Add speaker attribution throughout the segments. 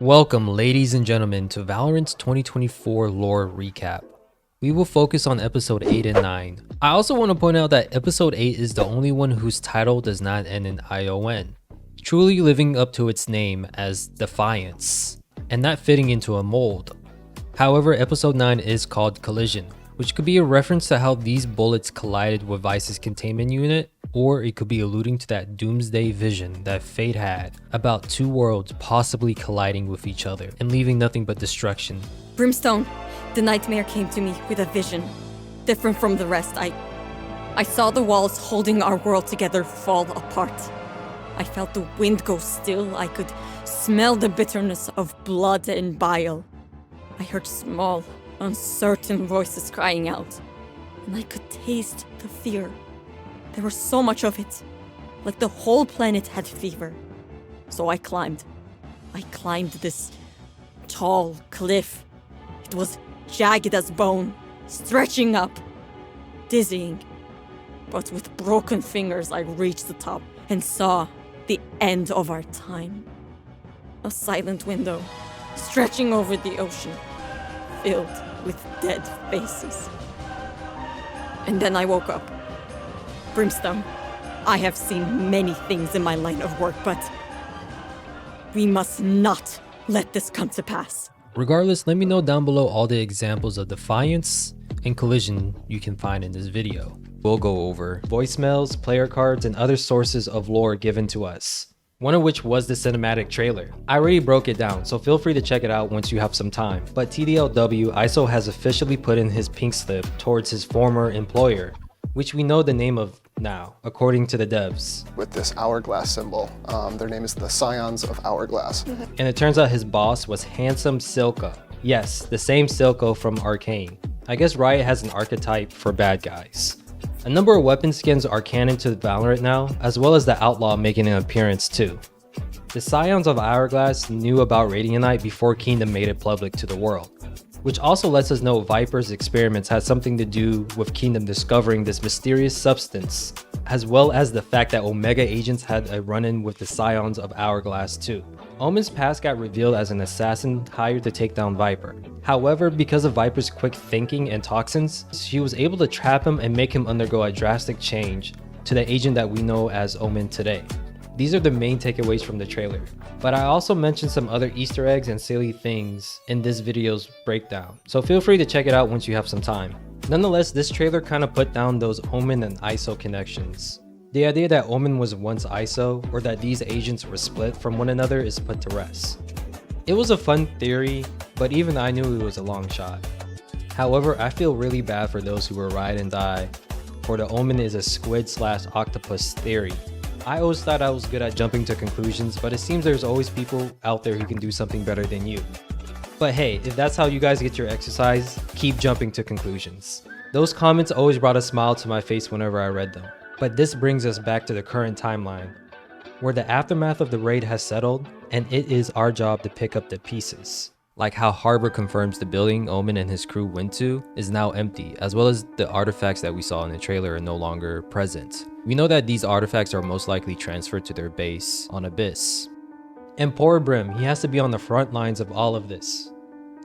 Speaker 1: Welcome, ladies and gentlemen, to Valorant's 2024 lore recap. We will focus on episode 8 and 9. I also want to point out that episode 8 is the only one whose title does not end in ION, truly living up to its name as Defiance, and not fitting into a mold. However, episode 9 is called Collision, which could be a reference to how these bullets collided with Vice's containment unit, or it could be alluding to that doomsday vision that Fate had about two worlds possibly colliding with each other and leaving nothing but destruction.
Speaker 2: Brimstone, the nightmare came to me with a vision, different from the rest. I saw the walls holding our world together fall apart. I felt the wind go still. I could smell the bitterness of blood and bile. I heard small, uncertain voices crying out, and I could taste the fear. There was so much of it, like the whole planet had fever. So I climbed. I climbed this tall cliff. It was jagged as bone, stretching up, dizzying. But with broken fingers, I reached the top and saw the end of our time. A silent window, stretching over the ocean, filled with dead faces. And then I woke up. Brimstone, I have seen many things in my line of work, but we must not let this come to pass.
Speaker 1: Regardless, let me know down below all the examples of Defiance and Collision you can find in this video. We'll go over voicemails, player cards, and other sources of lore given to us, one of which was the cinematic trailer. I already broke it down, so feel free to check it out once you have some time. But TDLW, ISO has officially put in his pink slip towards his former employer, which we know the name of now, according to the devs.
Speaker 3: With this hourglass symbol. Their name is the Scions of Hourglass.
Speaker 1: And it turns out his boss was Handsome Silco. Yes, the same Silco from Arcane. I guess Riot has an archetype for bad guys. A number of weapon skins are canon to Valorant now, as well as the Outlaw making an appearance too. The Scions of Hourglass knew about Radiantite before Kingdom made it public to the world, which also lets us know Viper's experiments had something to do with Kingdom discovering this mysterious substance, as well as the fact that Omega agents had a run-in with the Scions of Hourglass too. Omen's past got revealed as an assassin hired to take down Viper. However, because of Viper's quick thinking and toxins, she was able to trap him and make him undergo a drastic change to the agent that we know as Omen today. These are the main takeaways from the trailer, but I also mentioned some other Easter eggs and silly things in this video's breakdown, so feel free to check it out once you have some time. Nonetheless, this trailer kind of put down those Omen and ISO connections. The idea that Omen was once ISO, or that these agents were split from one another, is put to rest. It was a fun theory, but even I knew it was a long shot. However, I feel really bad for those who were ride and die, for the Omen is a squid/octopus theory. I always thought I was good at jumping to conclusions, but it seems there's always people out there who can do something better than you. But hey, if that's how you guys get your exercise, keep jumping to conclusions. Those comments always brought a smile to my face whenever I read them. But this brings us back to the current timeline, where the aftermath of the raid has settled, and it is our job to pick up the pieces. Like how Harbor confirms the building Omen and his crew went to is now empty, as well as the artifacts that we saw in the trailer are no longer present. We know that these artifacts are most likely transferred to their base on Abyss. And poor Brim, he has to be on the front lines of all of this,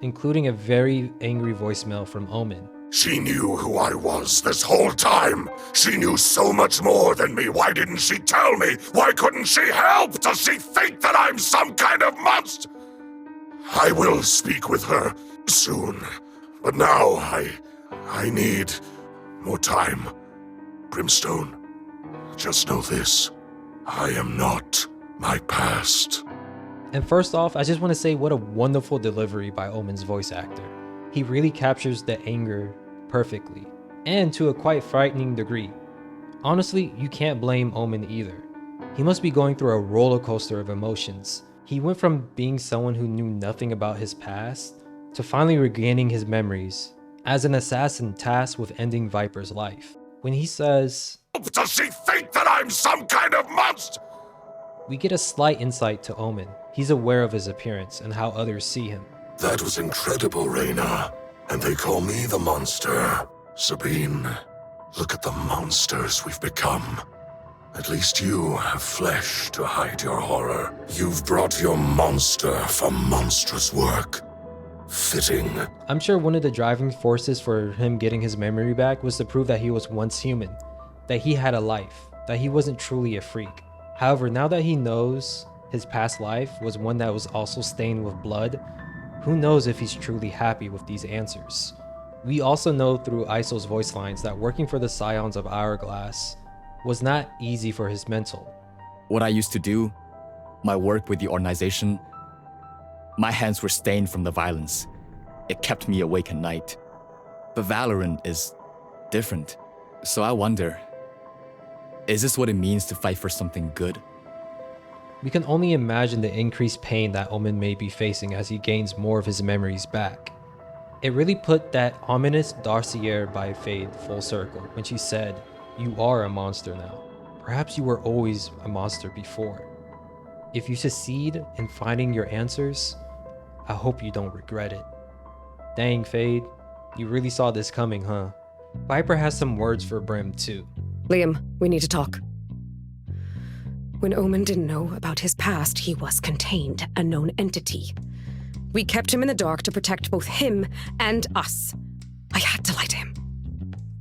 Speaker 1: including a very angry voicemail from Omen.
Speaker 4: She knew who I was this whole time. She knew so much more than me. Why didn't she tell me? Why couldn't she help? Does she think that I'm some kind of monster? I will speak with her soon. But now I need more time. Brimstone, just know this. I am not my past.
Speaker 1: And first off, I just want to say what a wonderful delivery by Omen's voice actor. He really captures the anger perfectly, and to a quite frightening degree. Honestly, you can't blame Omen either. He must be going through a roller coaster of emotions. He went from being someone who knew nothing about his past to finally regaining his memories as an assassin tasked with ending Viper's life. When he says,
Speaker 4: Does she think that I'm some kind of monster?
Speaker 1: we get a slight insight to Omen. He's aware of his appearance and how others see him.
Speaker 4: That was incredible, Reyna. And they call me the monster. Sabine, look at the monsters we've become. At least you have flesh to hide your horror. You've brought your monster for monstrous work. Fitting.
Speaker 1: I'm sure one of the driving forces for him getting his memory back was to prove that he was once human, that he had a life, that he wasn't truly a freak. However, now that he knows his past life was one that was also stained with blood, who knows if he's truly happy with these answers. We also know through Isol's voice lines that working for the Scions of Hourglass was not easy for his mental.
Speaker 5: What I used to do, my work with the organization, my hands were stained from the violence. It kept me awake at night. But Valorant is different. So I wonder, is this what it means to fight for something good?
Speaker 1: We can only imagine the increased pain that Omen may be facing as he gains more of his memories back. It really put that ominous dossier by Fade full circle when she said, "You are a monster now. Perhaps you were always a monster before. If you succeed in finding your answers, I hope you don't regret it." Dang, Fade, you really saw this coming, huh? Viper has some words for Brim too.
Speaker 6: Liam, we need to talk. When Omen didn't know about his past, he was contained, a known entity. We kept him in the dark to protect both him and us. I had to lie to him.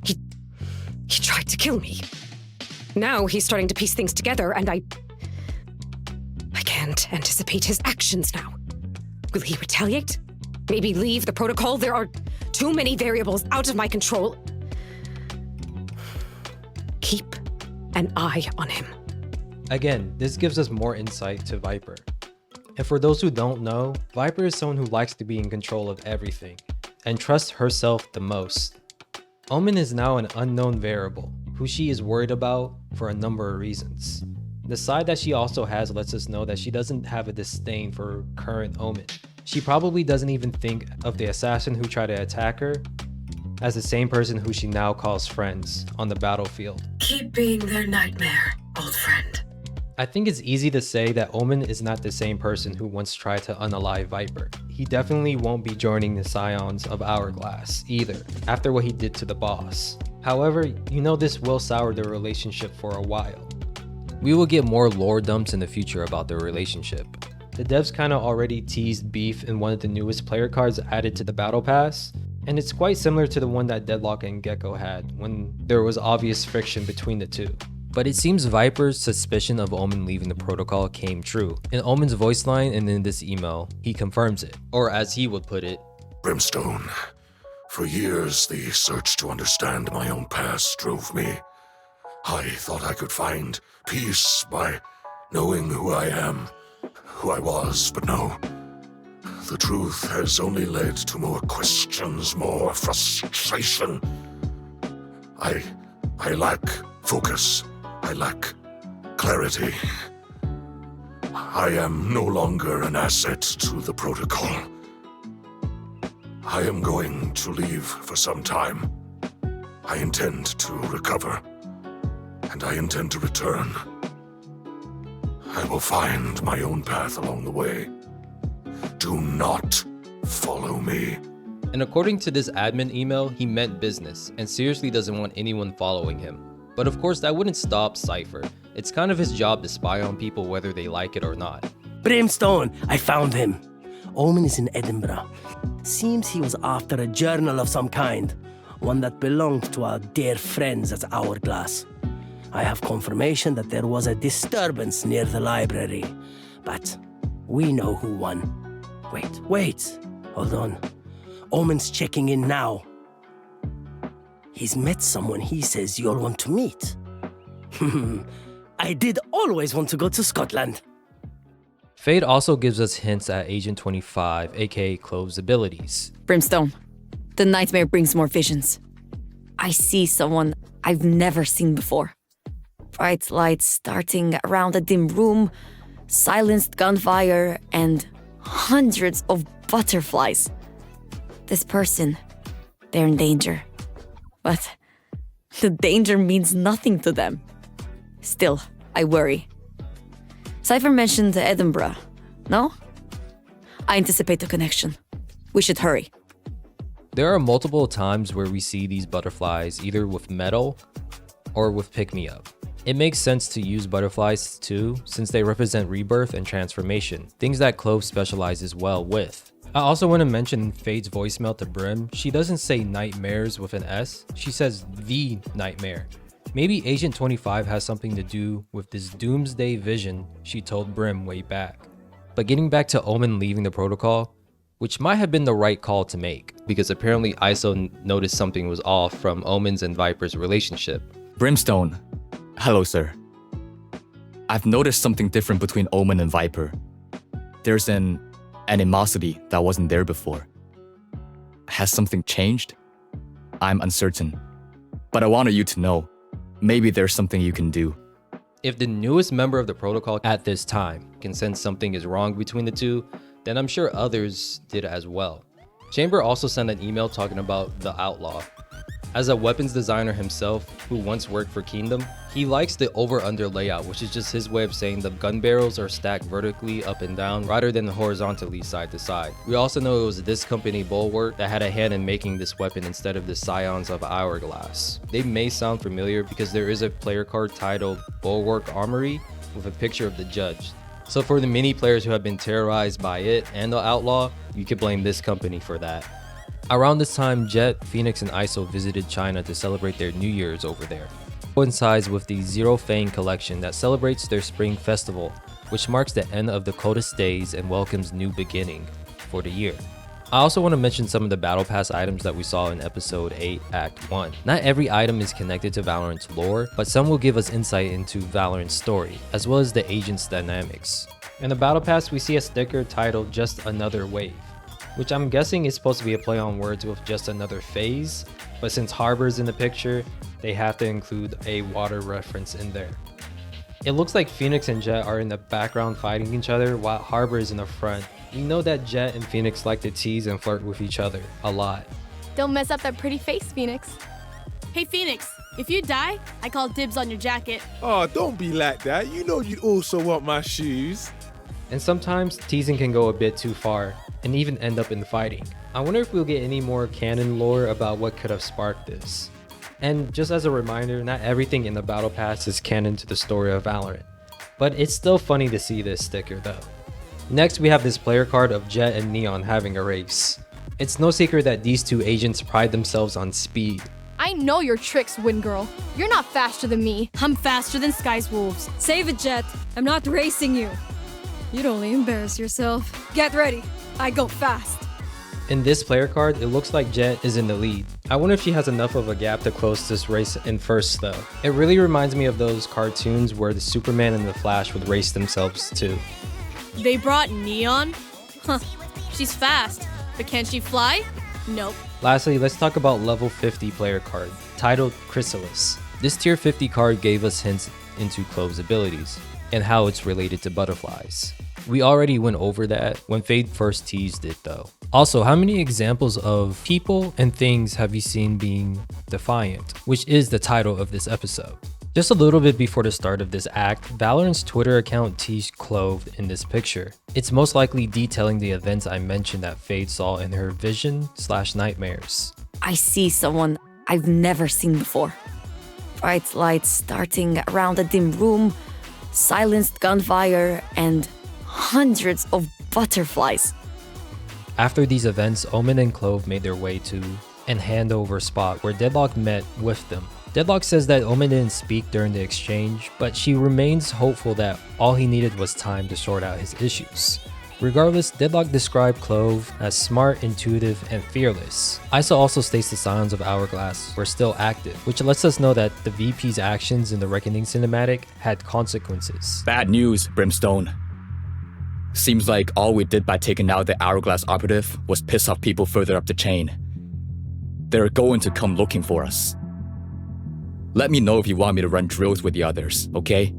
Speaker 6: He tried to kill me. Now he's starting to piece things together, and I can't anticipate his actions now. Will he retaliate? Maybe leave the protocol? There are too many variables out of my control. Keep an eye on him.
Speaker 1: Again, this gives us more insight to Viper. And for those who don't know, Viper is someone who likes to be in control of everything and trusts herself the most. Omen is now an unknown variable who she is worried about for a number of reasons. The side that she also has lets us know that she doesn't have a disdain for current Omen. She probably doesn't even think of the assassin who tried to attack her as the same person who she now calls friends on the battlefield.
Speaker 6: Keep being their nightmare, old friend.
Speaker 1: I think it's easy to say that Omen is not the same person who once tried to unalive Viper. He definitely won't be joining the Scions of Hourglass either, after what he did to the boss. However, you know this will sour their relationship for a while. We will get more lore dumps in the future about their relationship. The devs kinda already teased beef in one of the newest player cards added to the battle pass, and it's quite similar to the one that Deadlock and Gecko had when there was obvious friction between the two. But it seems Viper's suspicion of Omen leaving the protocol came true. In Omen's voice line and in this email, he confirms it. Or as he would put it,
Speaker 4: Brimstone, for years the search to understand my own past drove me. I thought I could find peace by knowing who I am, who I was, but no. The truth has only led to more questions, more frustration. I lack focus. I lack clarity. I am no longer an asset to the protocol. I am going to leave for some time. I intend to recover, and I intend to return. I will find my own path along the way. Do not follow me.
Speaker 1: and according to this admin email, he meant business and seriously doesn't want anyone following him. But of course, that wouldn't stop Cypher. It's kind of his job to spy on people whether they like it or not.
Speaker 7: Brimstone, I found him. Omen is in Edinburgh. Seems he was after a journal of some kind, one that belonged to our dear friends at Hourglass. I have confirmation that there was a disturbance near the library, but we know who won. Wait, hold on. Omen's checking in now. He's met someone he says you'll want to meet. I did always want to go to Scotland.
Speaker 1: Fade also gives us hints at Agent 25, aka Clove's abilities.
Speaker 2: Brimstone, the nightmare brings more visions. I see someone I've never seen before. Bright lights starting around a dim room, silenced gunfire, and hundreds of butterflies. This person, they're in danger. But the danger means nothing to them. Still, I worry. Cypher mentioned Edinburgh, no? I anticipate a connection. We should hurry.
Speaker 1: There are multiple times where we see these butterflies either with metal or with pick-me-up. It makes sense to use butterflies too, since they represent rebirth and transformation, things that Clove specializes well with. I also want to mention Fade's voicemail to Brim. She doesn't say nightmares with an S, she says the nightmare. Maybe Agent 25 has something to do with this doomsday vision she told Brim way back. But getting back to Omen leaving the protocol, which might have been the right call to make, because apparently ISO noticed something was off from Omen's and Viper's relationship.
Speaker 5: Brimstone. Hello, sir. I've noticed something different between Omen and Viper. There's an animosity that wasn't there before. Has something changed? I'm uncertain. But I wanted you to know, maybe there's something you can do.
Speaker 1: If the newest member of the protocol at this time can sense something is wrong between the two, then I'm sure others did as well. Chamber also sent an email talking about the Outlaw. As a weapons designer himself, who once worked for Kingdom, he likes the over-under layout, which is just his way of saying the gun barrels are stacked vertically up and down rather than horizontally side to side. We also know it was this company Bulwark that had a hand in making this weapon instead of the Scions of Hourglass. They may sound familiar because there is a player card titled Bulwark Armory with a picture of the judge. So for the many players who have been terrorized by it and the Outlaw, you could blame this company for that. Around this time, Jet, Phoenix, and ISO visited China to celebrate their New Year's over there. Coincides with the Zero Fang collection that celebrates their spring festival, which marks the end of the coldest days and welcomes new beginning for the year. I also want to mention some of the Battle Pass items that we saw in Episode 8, Act 1. Not every item is connected to Valorant's lore, but some will give us insight into Valorant's story, as well as the agent's dynamics. In the Battle Pass, we see a sticker titled Just Another Wave, which I'm guessing is supposed to be a play on words with Just Another Phase, but since Harbor's in the picture, they have to include a water reference in there. It looks like Phoenix and Jet are in the background fighting each other while Harbor is in the front. We know that Jet and Phoenix like to tease and flirt with each other a lot.
Speaker 8: Don't mess up that pretty face, Phoenix. Hey, Phoenix, if you die, I call dibs on your jacket.
Speaker 9: Oh, don't be like that. You know you'd also want my shoes.
Speaker 1: And sometimes teasing can go a bit too far and even end up in fighting. I wonder if we'll get any more canon lore about what could have sparked this. And just as a reminder, not everything in the Battle Pass is canon to the story of Valorant, but it's still funny to see this sticker though. Next, we have this player card of Jet and Neon having a race. It's no secret that these two agents pride themselves on speed.
Speaker 8: I know your tricks, Wind Girl. You're not faster than me. I'm faster than Skye's wolves.
Speaker 2: Save it, Jet. I'm not racing you. You'd only embarrass yourself. Get ready. I go fast.
Speaker 1: In this player card, it looks like Jet is in the lead. I wonder if she has enough of a gap to close this race in first though. It really reminds me of those cartoons where the Superman and the Flash would race themselves too.
Speaker 8: They brought Neon? Huh. She's fast, but can she fly? Nope.
Speaker 1: Lastly, let's talk about level 50 player card, titled Chrysalis. This tier 50 card gave us hints into Clove's abilities and how it's related to butterflies. We already went over that when Fade first teased it though. Also, how many examples of people and things have you seen being defiant, which is the title of this episode? Just a little bit before the start of this act, Valorant's Twitter account teased Clove in this picture. It's most likely detailing the events I mentioned that Fade saw in her vision/nightmares.
Speaker 2: I see someone I've never seen before. Bright lights starting around a dim room, silenced gunfire, and hundreds of butterflies.
Speaker 1: After these events, Omen and Clove made their way to an handover spot where Deadlock met with them. Deadlock says that Omen didn't speak during the exchange, but she remains hopeful that all he needed was time to sort out his issues. Regardless, Deadlock described Clove as smart, intuitive, and fearless. ISO also states the Scions of Hourglass were still active, which lets us know that the VP's actions in the Reckoning cinematic had consequences.
Speaker 5: Bad news, Brimstone. Seems like all we did by taking out the Hourglass operative was piss off people further up the chain. They're going to come looking for us. Let me know if you want me to run drills with the others, okay?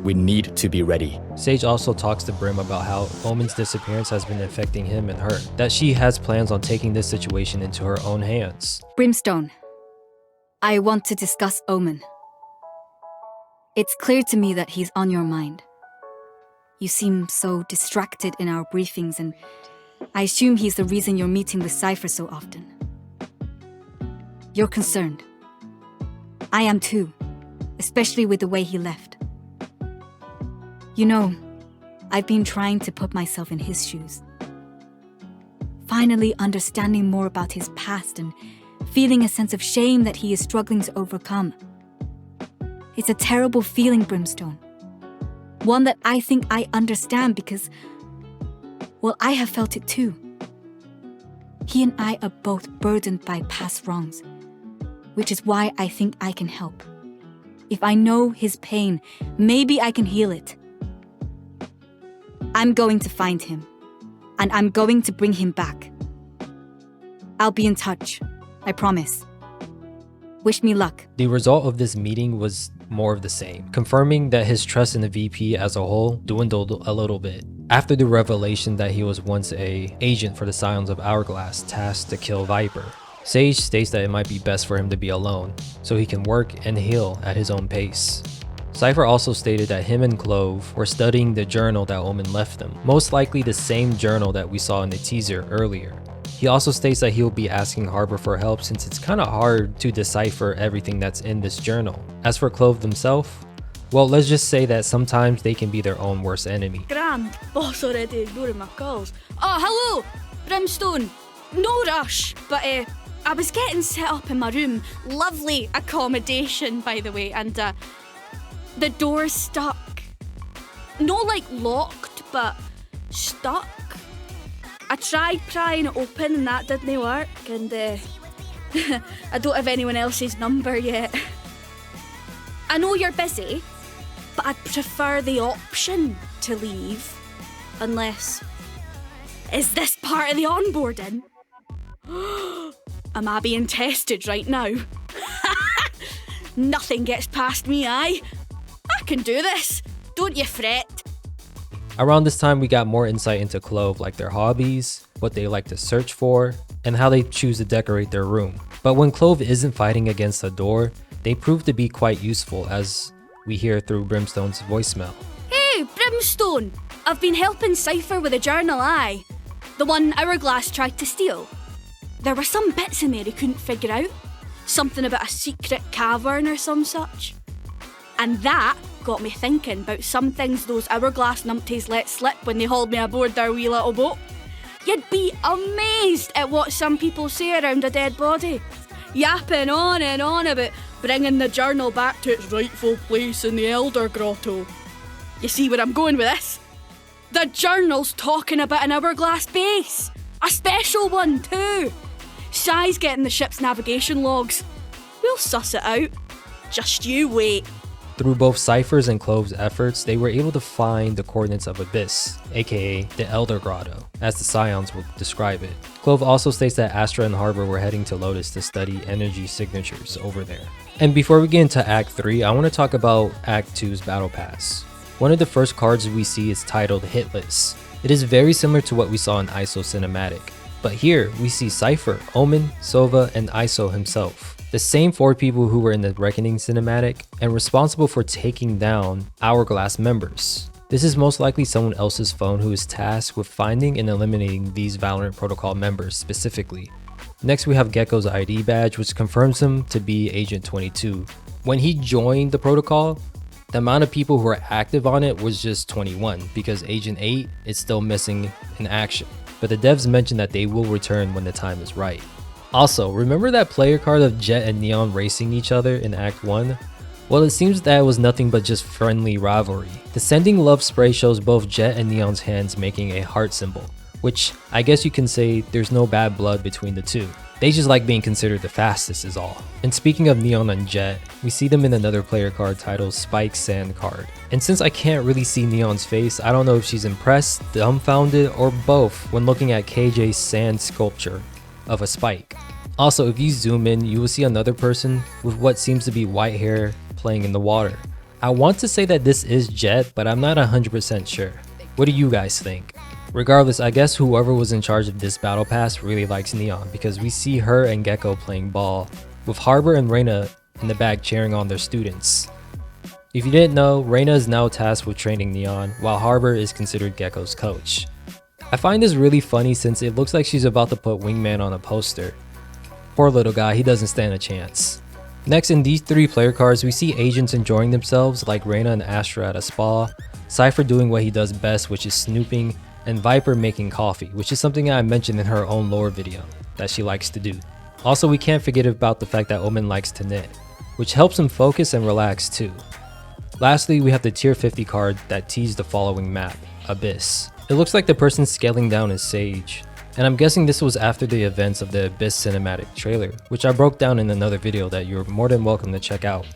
Speaker 5: We need to be ready.
Speaker 1: Sage also talks to Brim about how Omen's disappearance has been affecting him and her, that she has plans on taking this situation into her own hands.
Speaker 10: Brimstone, I want to discuss Omen. It's clear to me that he's on your mind. You seem so distracted in our briefings, and I assume he's the reason you're meeting with Cypher so often. You're concerned. I am too. especially with the way he left. You know, I've been trying to put myself in his shoes. Finally understanding more about his past and feeling a sense of shame that he is struggling to overcome. It's a terrible feeling, Brimstone. One that I think I understand because, well, I have felt it too. He and I are both burdened by past wrongs, which is why I think I can help. If I know his pain, maybe I can heal it. I'm going to find him, and I'm going to bring him back. I'll be in touch, I promise. Wish me luck.
Speaker 1: The result of this meeting was more of the same, confirming that his trust in the VP as a whole dwindled a little bit. After the revelation that he was once an agent for the Scions of Hourglass tasked to kill Viper, Sage states that it might be best for him to be alone, so he can work and heal at his own pace. Cypher also stated that him and Clove were studying the journal that Omen left them, most likely the same journal that we saw in the teaser earlier. He also states that he'll be asking Harbor for help since it's kinda hard to decipher everything that's in this journal. As for Clove themselves, well, let's just say that sometimes they can be their own worst enemy.
Speaker 11: Grand, boss already ignoring my calls. Oh, hello, Brimstone. No rush, but I was getting set up in my room. Lovely accommodation, by the way, and the door's stuck. No, like locked, but stuck. I tried prying it open and that didn't work, and I don't have anyone else's number yet. I know you're busy, but I'd prefer the option to leave, unless... Is this part of the onboarding? Am I being tested right now? Nothing gets past me, I can do this, don't you fret.
Speaker 1: Around this time, we got more insight into Clove, like their hobbies, what they like to search for, and how they choose to decorate their room. But when Clove isn't fighting against a door, they prove to be quite useful, as we hear through Brimstone's voicemail.
Speaker 11: Hey, Brimstone! I've been helping Cypher with a journal, aye. The one Hourglass tried to steal. There were some bits in there he couldn't figure out. Something about a secret cavern or some such. And that got me thinking about some things those Hourglass numpties let slip when they hauled me aboard their wee little boat. You'd be amazed at what some people say around a dead body. Yapping on and on about bringing the journal back to its rightful place in the Elder Grotto. You see where I'm going with this? The journal's talking about an Hourglass base. A special one too. Skye's getting the ship's navigation logs. We'll suss it out. Just you wait.
Speaker 1: Through both Cypher's and Clove's efforts, they were able to find the coordinates of Abyss, aka the Elder Grotto, as the Scions would describe it. Clove also states that Astra and Harbor were heading to Lotus to study energy signatures over there. And before we get into Act 3, I want to talk about Act 2's Battle Pass. One of the first cards we see is titled Hitless. It is very similar to what we saw in ISO Cinematic, but here we see Cypher, Omen, Sova, and ISO himself. The same 4 people who were in the Reckoning cinematic and responsible for taking down Hourglass members. This is most likely someone else's phone who is tasked with finding and eliminating these Valorant Protocol members specifically. Next we have Gecko's ID badge, which confirms him to be Agent 22. When he joined the protocol, the amount of people who are active on it was just 21 because Agent 8 is still missing in action. But the devs mentioned that they will return when the time is right. Also, remember that player card of Jet and Neon racing each other in Act 1? Well, it seems that it was nothing but just friendly rivalry. The sending love spray shows both Jet and Neon's hands making a heart symbol, which I guess you can say there's no bad blood between the two. They just like being considered the fastest is all. And speaking of Neon and Jet, we see them in another player card titled Spike Sand card. And since I can't really see Neon's face, I don't know if she's impressed, dumbfounded, or both when looking at KJ's sand sculpture of a spike. Also, if you zoom in, you will see another person with what seems to be white hair playing in the water. I want to say that this is Jet, but I'm not 100% sure. What do you guys think? Regardless, I guess whoever was in charge of this battle pass really likes Neon because we see her and Gecko playing ball, with Harbor and Reyna in the back cheering on their students. If you didn't know, Reyna is now tasked with training Neon, while Harbor is considered Gecko's coach. I find this really funny since it looks like she's about to put Wingman on a poster. Poor little guy, he doesn't stand a chance. Next, in these 3 player cards, we see agents enjoying themselves like Reyna and Astra at a spa, Cypher doing what he does best, which is snooping, and Viper making coffee, which is something I mentioned in her own lore video that she likes to do. Also, we can't forget about the fact that Omen likes to knit, which helps him focus and relax too. Lastly, we have the tier 50 card that teased the following map, Abyss. It looks like the person scaling down is Sage, and I'm guessing this was after the events of the Abyss cinematic trailer, which I broke down in another video that you're more than welcome to check out.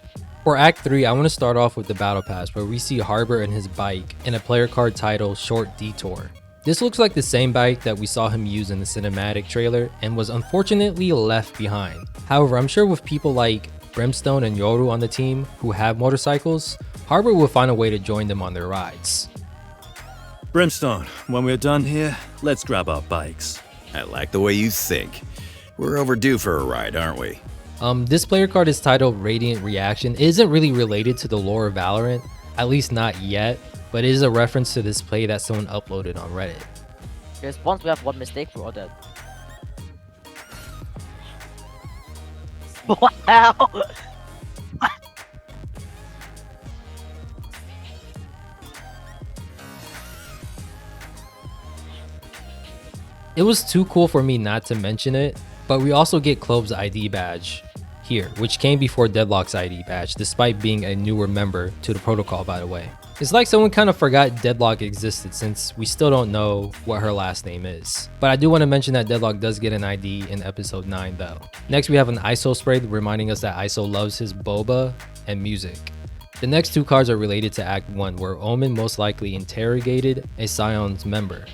Speaker 1: For Act 3, I want to start off with the Battle Pass, where we see Harbor and his bike and a player card titled Short Detour. This looks like the same bike that we saw him use in the cinematic trailer and was unfortunately left behind. However, I'm sure with people like Brimstone and Yoru on the team who have motorcycles, Harbor will find a way to join them on their rides.
Speaker 12: Brimstone, when we're done here, let's grab our bikes.
Speaker 13: I like the way you think. We're overdue for a ride, aren't we?
Speaker 1: This player card is titled Radiant Reaction. It isn't really related to the lore of Valorant, at least not yet, but it is a reference to this play that someone uploaded on Reddit.
Speaker 14: Because once we have one mistake, we're all dead. Wow!
Speaker 1: It was too cool for me not to mention it, but we also get Clove's ID badge here, which came before Deadlock's ID badge, despite being a newer member to the protocol, by the way. It's like someone kind of forgot Deadlock existed since we still don't know what her last name is. But I do want to mention that Deadlock does get an ID in episode 9 though. Next we have an ISO spray reminding us that ISO loves his boba and music. The next 2 cards are related to Act 1, where Omen most likely interrogated a Scion's member.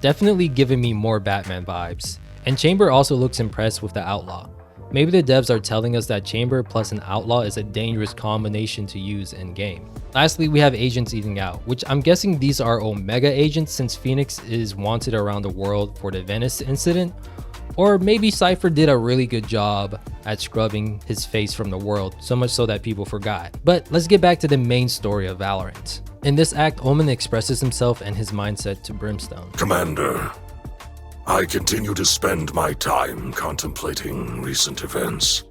Speaker 1: Definitely giving me more Batman vibes. And Chamber also looks impressed with the Outlaw. Maybe the devs are telling us that Chamber plus an Outlaw is a dangerous combination to use in game. Lastly, we have agents eating out, which I'm guessing these are Omega agents since Phoenix is wanted around the world for the Venice incident. Or maybe Cypher did a really good job at scrubbing his face from the world, so much so that people forgot. But let's get back to the main story of Valorant. In this act, Omen expresses himself and his mindset to Brimstone.
Speaker 4: Commander, I continue to spend my time contemplating recent events.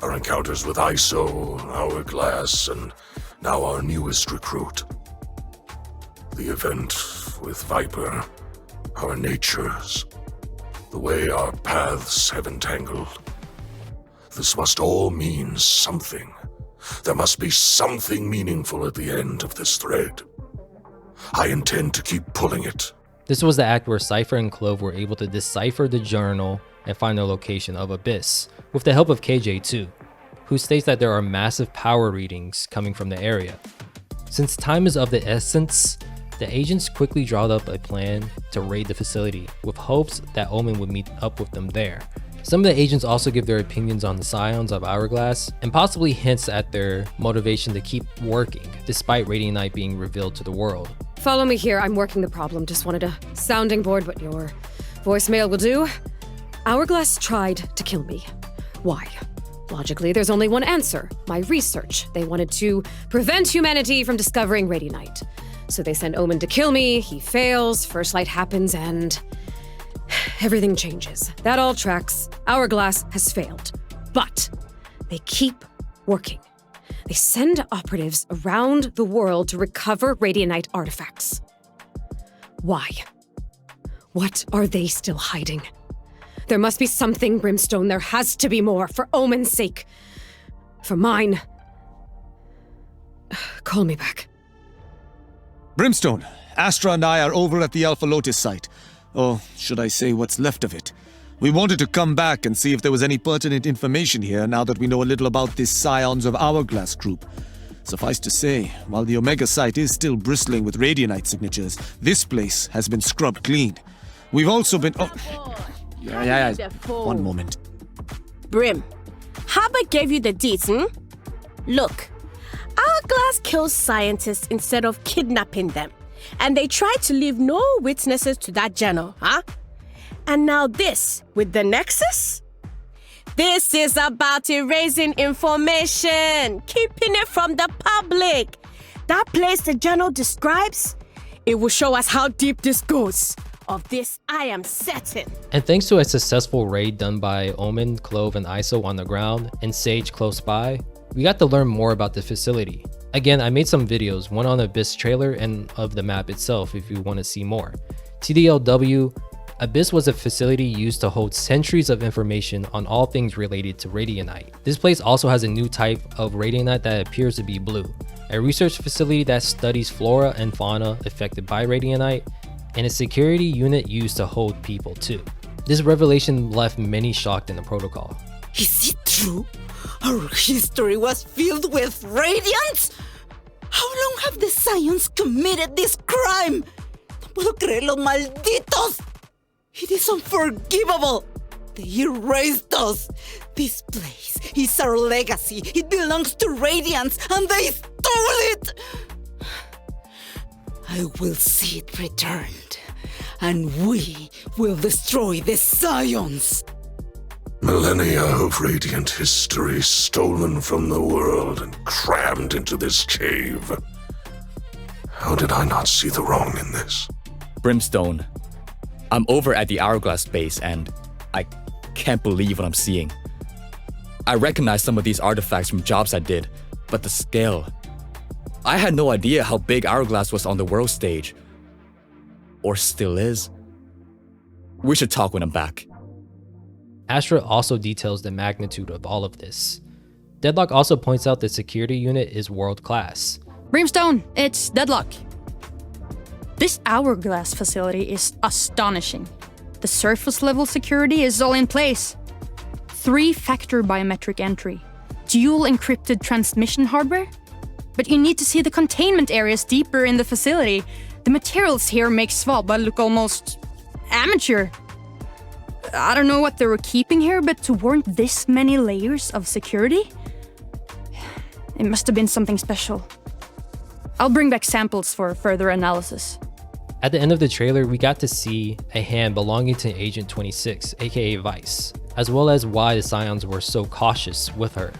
Speaker 4: Our encounters with ISO, Hourglass, and now our newest recruit. The event with Viper, our natures, the way our paths have entangled. This must all mean something. There must be something meaningful at the end of this thread. I intend to keep pulling it.
Speaker 1: This was the act where Cypher and Clove were able to decipher the journal and find the location of Abyss, with the help of KJ2, who states that there are massive power readings coming from the area. Since time is of the essence, the agents quickly drawed up a plan to raid the facility, with hopes that Omen would meet up with them there. Some of the agents also give their opinions on the Scions of Hourglass, and possibly hints at their motivation to keep working, despite Radiant Knight being revealed to the world.
Speaker 6: Follow me here, I'm working the problem. Just wanted a sounding board, but your voicemail will do. Hourglass tried to kill me. Why? Logically, there's only one answer. My research. They wanted to prevent humanity from discovering Radiant Knight. So they send Omen to kill me, he fails, First Light happens, and everything changes. That all tracks. Hourglass has failed. But they keep working. They send operatives around the world to recover Radiant Knight artifacts. Why? What are they still hiding? There must be something, Brimstone. There has to be more, for Omen's sake. For mine. Call me back.
Speaker 15: Brimstone, Astra and I are over at the Alpha Lotus site. Or should I say what's left of it. We wanted to come back and see if there was any pertinent information here now that we know a little about this Scions of Hourglass group. Suffice to say, while the Omega site is still bristling with Radiant Knight signatures, this place has been scrubbed clean. We've also been... Yeah. One moment.
Speaker 16: Brim, Harbor gave you the deets, Look, Hourglass kills scientists instead of kidnapping them. And they tried to leave no witnesses to that journal, huh? And now this, with the Nexus? This is about erasing information, keeping it from the public. That place the journal describes, it will show us how deep this goes. Of this, I am certain.
Speaker 1: And thanks to a successful raid done by Omen, Clove, and ISO on the ground, and Sage close by, we got to learn more about the facility. Again, I made some videos, one on Abyss trailer and of the map itself if you want to see more. TDLW, Abyss was a facility used to hold centuries of information on all things related to Radianite. This place also has a new type of Radianite that appears to be blue, a research facility that studies flora and fauna affected by Radianite, and a security unit used to hold people too. This revelation left many shocked in the protocol.
Speaker 17: Is it true? Our history was filled with Radiants? How long have the Scions committed this crime? No puedo creerlo, malditos! It is unforgivable! They erased us! This place is our legacy. It belongs to Radiants, and they stole it! I will see it returned, and we will destroy the Scions!
Speaker 4: Millennia of radiant history stolen from the world and crammed into this cave. How did I not see the wrong in this?
Speaker 5: Brimstone, I'm over at the Hourglass base and I can't believe what I'm seeing. I recognize some of these artifacts from jobs I did, but the scale. I had no idea how big Hourglass was on the world stage. Or still is. We should talk when I'm back.
Speaker 1: Astra also details the magnitude of all of this. Deadlock also points out the security unit is world class.
Speaker 18: Brimstone, it's Deadlock. This Hourglass facility is astonishing. The surface level security is all in place. 3-factor biometric entry, dual encrypted transmission hardware. But you need to see the containment areas deeper in the facility. The materials here make Svalbard look almost amateur. I don't know what they were keeping here, but to warrant this many layers of security? It must have been something special. I'll bring back samples for further analysis.
Speaker 1: At the end of the trailer, we got to see a hand belonging to Agent 26, aka Vice, as well as why the Scions were so cautious with her.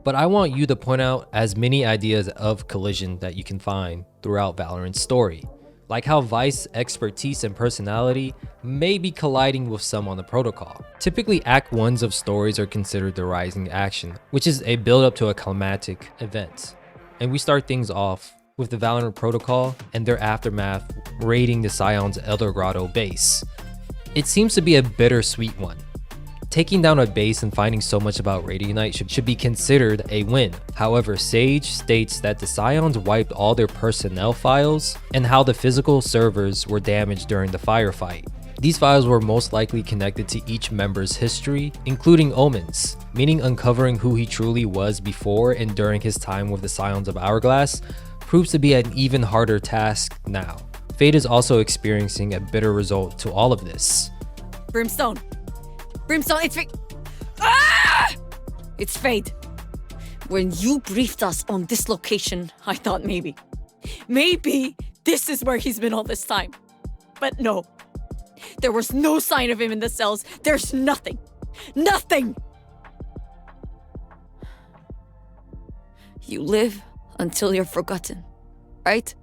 Speaker 1: But I want you to point out as many ideas of collision that you can find throughout Valorant's story. Like how Vice's expertise and personality may be colliding with some on the protocol. Typically, Act 1s of stories are considered the rising action, which is a build-up to a climatic event. And we start things off with the Valorant protocol and their aftermath raiding the Scion's Elder Grotto base. It seems to be a bittersweet one. Taking down a base and finding so much about Radianite should be considered a win. However, Sage states that the Scions wiped all their personnel files and how the physical servers were damaged during the firefight. These files were most likely connected to each member's history, including Omen's, meaning uncovering who he truly was before and during his time with the Scions of Hourglass proves to be an even harder task now. Fade is also experiencing a bitter result to all of this.
Speaker 2: Brimstone, it's Fade. Ah! It's Fade. When you briefed us on this location, I thought maybe this is where he's been all this time. But no, there was no sign of him in the cells. There's nothing. You live until you're forgotten, right?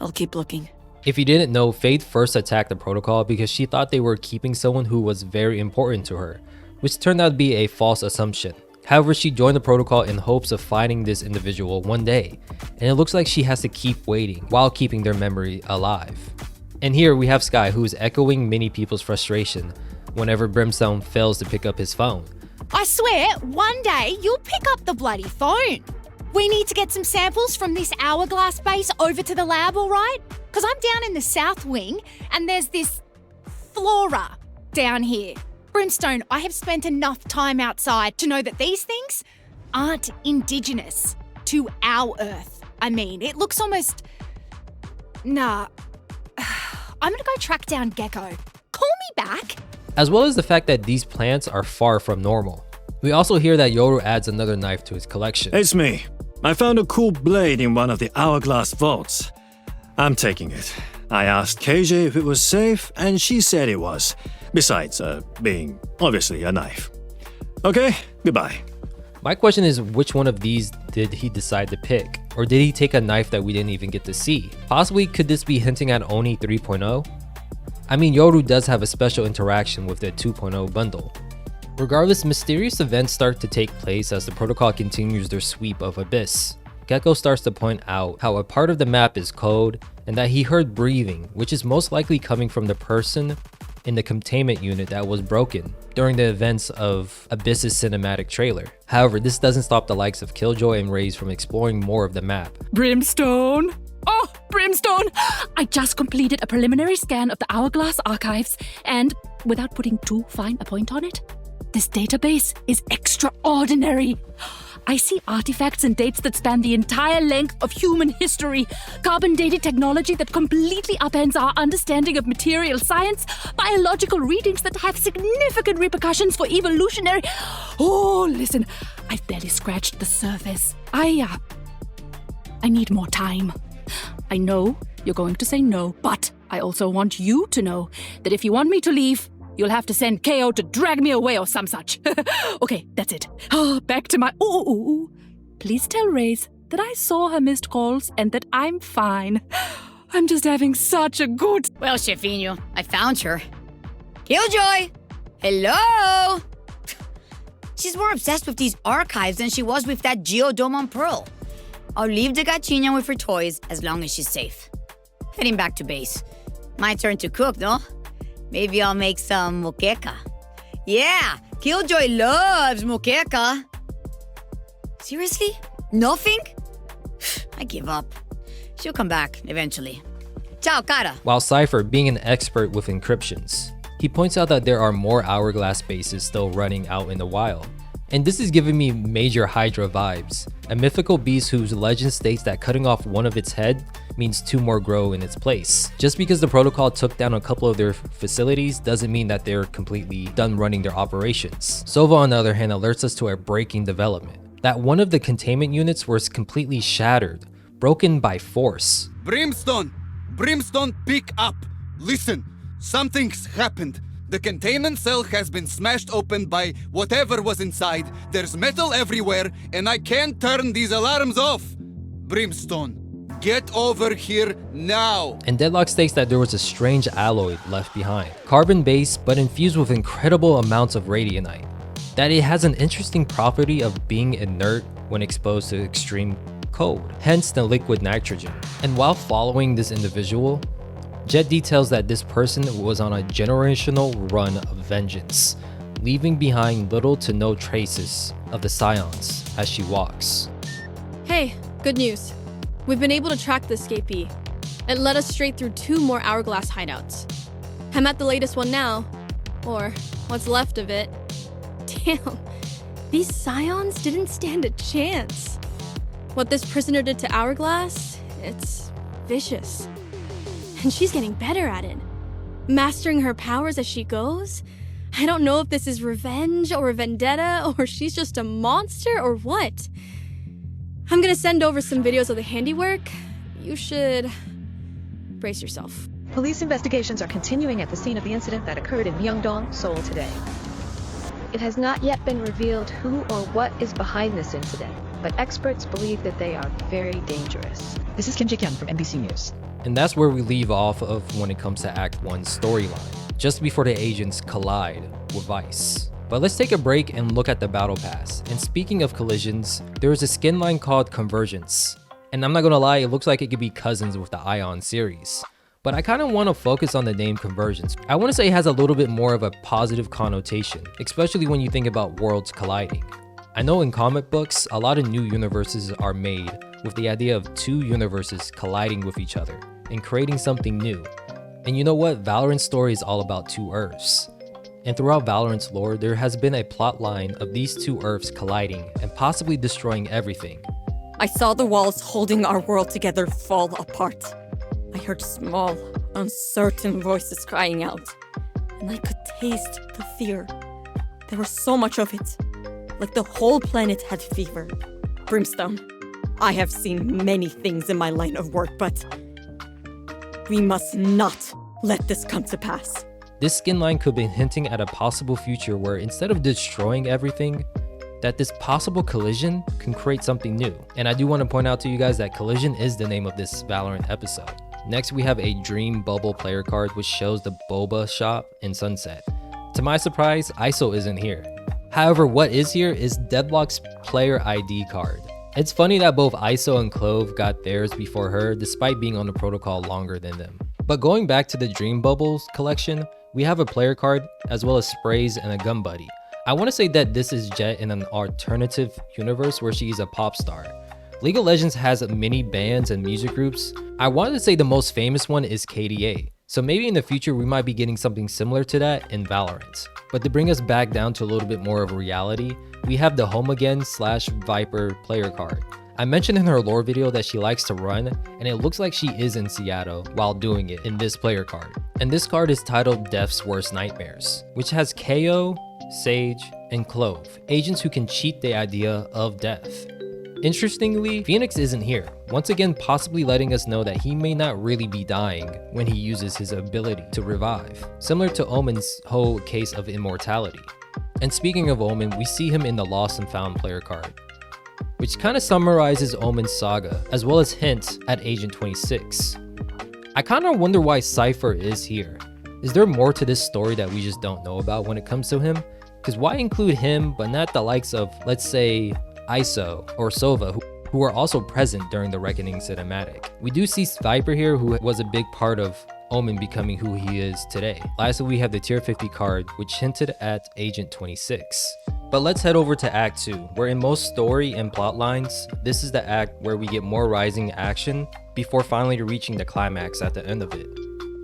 Speaker 2: I'll keep looking.
Speaker 1: If you didn't know, Fade first attacked the protocol because she thought they were keeping someone who was very important to her, which turned out to be a false assumption. However, she joined the protocol in hopes of finding this individual one day, and it looks like she has to keep waiting while keeping their memory alive. And here we have Skye, who is echoing many people's frustration whenever Brimstone fails to pick up his phone.
Speaker 19: I swear, one day you'll pick up the bloody phone. We need to get some samples from this Hourglass base over to the lab, all right? Because I'm down in the south wing and there's this flora down here. Brimstone, I have spent enough time outside to know that these things aren't indigenous to our Earth. I mean, it looks almost... Nah. I'm gonna go track down Gecko. Call me back.
Speaker 1: As well as the fact that these plants are far from normal. We also hear that Yoru adds another knife to his collection.
Speaker 12: It's me. I found a cool blade in one of the Hourglass vaults. I'm taking it. I asked KJ if it was safe, and she said it was. Besides, being obviously a knife. Okay, goodbye.
Speaker 1: My question is, which one of these did he decide to pick? Or did he take a knife that we didn't even get to see? Possibly could this be hinting at Oni 3.0? I mean, Yoru does have a special interaction with the 2.0 bundle. Regardless, mysterious events start to take place as the protocol continues their sweep of Abyss. Gecko starts to point out how a part of the map is code and that he heard breathing, which is most likely coming from the person in the containment unit that was broken during the events of Abyss's cinematic trailer. However, this doesn't stop the likes of Killjoy and Raze from exploring more of the map.
Speaker 20: Brimstone! Oh, Brimstone! I just completed a preliminary scan of the Hourglass archives, and without putting too fine a point on it, this database is extraordinary. I see artifacts and dates that span the entire length of human history, carbon-dated technology that completely upends our understanding of material science, biological readings that have significant repercussions for evolutionary... Oh, listen, I've barely scratched the surface. I need more time. I know you're going to say no, but I also want you to know that if you want me to leave, you'll have to send KO to drag me away or some such. Okay, that's it. Oh, back to my... Ooh. Please tell Raze that I saw her missed calls and that I'm fine. I'm just having such a good...
Speaker 21: Well, Chefinho, I found her. Killjoy! Hello! She's more obsessed with these archives than she was with that Geodomon Pearl. I'll leave the Gachina with her toys as long as she's safe. Heading back to base. My turn to cook, no? Maybe I'll make some moqueca. Yeah, Killjoy loves moqueca. Seriously? Nothing? I give up. She'll come back eventually. Ciao, cara.
Speaker 1: While Cypher, being an expert with encryptions, he points out that there are more Hourglass bases still running out in the wild. And this is giving me major Hydra vibes, a mythical beast whose legend states that cutting off one of its head means 2 more grow in its place. Just because the protocol took down a couple of their facilities doesn't mean that they're completely done running their operations. Sova, on the other hand, alerts us to a breaking development, that one of the containment units was completely shattered, broken by force.
Speaker 22: Brimstone! Brimstone, pick up! Listen, something's happened. The containment cell has been smashed open by whatever was inside. There's metal everywhere, and I can't turn these alarms off. Brimstone, get over here now.
Speaker 1: And Deadlock states that there was a strange alloy left behind, carbon-based but infused with incredible amounts of radianite. That it has an interesting property of being inert when exposed to extreme cold, hence the liquid nitrogen. And while following this individual, Jet details that this person was on a generational run of vengeance, leaving behind little to no traces of the Scions as she walks.
Speaker 8: Hey, good news. We've been able to track the escapee. It led us straight through 2 more Hourglass hideouts. I'm at the latest one now, or what's left of it. Damn, these Scions didn't stand a chance. What this prisoner did to Hourglass, it's vicious. And she's getting better at it. Mastering her powers as she goes. I don't know if this is revenge or a vendetta or she's just a monster or what. I'm gonna send over some videos of the handiwork. You should brace yourself.
Speaker 23: Police investigations are continuing at the scene of the incident that occurred in Myeongdong, Seoul today. It has not yet been revealed who or what is behind this incident, but experts believe that they are very dangerous.
Speaker 24: This is Kim Ji-kyun from NBC News.
Speaker 1: And that's where we leave off of when it comes to Act 1's storyline, just before the agents collide with Vice. But let's take a break and look at the battle pass. And speaking of collisions, there is a skin line called Convergence. And I'm not gonna lie, it looks like it could be cousins with the Ion series. But I kind of want to focus on the name Convergence. I want to say it has a little bit more of a positive connotation, especially when you think about worlds colliding. I know in comic books, a lot of new universes are made with the idea of 2 universes colliding with each other and creating something new. And you know what? Valorant's story is all about 2 Earths. And throughout Valorant's lore, there has been a plot line of these 2 Earths colliding and possibly destroying everything.
Speaker 2: I saw the walls holding our world together fall apart. I heard small, uncertain voices crying out, and I could taste the fear. There was so much of it, like the whole planet had fever. Brimstone, I have seen many things in my line of work, but we must not let this come to pass.
Speaker 1: This skin line could be hinting at a possible future where instead of destroying everything, that this possible collision can create something new. And I do want to point out to you guys that collision is the name of this Valorant episode. Next, we have a Dream Bubble player card, which shows the boba shop in Sunset. To my surprise, ISO isn't here. However, what is here is Deadlock's player ID card. It's funny that both ISO and Clove got theirs before her, despite being on the protocol longer than them. But going back to the Dream Bubbles collection, we have a player card, as well as sprays and a gun buddy. I want to say that this is Jet in an alternative universe where she's a pop star. League of Legends has many bands and music groups. I wanted to say the most famous one is KDAW. So maybe in the future we might be getting something similar to that in Valorant. But to bring us back down to a little bit more of reality, we have the Home Again / Viper player card. I mentioned in her lore video that she likes to run, and it looks like she is in Seattle while doing it in this player card. And this card is titled Death's Worst Nightmares, which has KO, Sage, and Clove, agents who can cheat the idea of death. Interestingly, Phoenix isn't here, once again possibly letting us know that he may not really be dying when he uses his ability to revive, similar to Omen's whole case of immortality. And speaking of Omen, we see him in the Lost and Found player card, which kind of summarizes Omen's saga, as well as hints at Agent 26. I kind of wonder why Cypher is here. Is there more to this story that we just don't know about when it comes to him? Because why include him but not the likes of, let's say, ISO or Sova, who are also present during the Reckoning cinematic? We do see Viper here, who was a big part of Omen becoming who he is today. Lastly, we have the tier 50 card, which hinted at Agent 26. But let's head over to Act 2, where in most story and plot lines, this is the act where we get more rising action before finally reaching the climax at the end of it.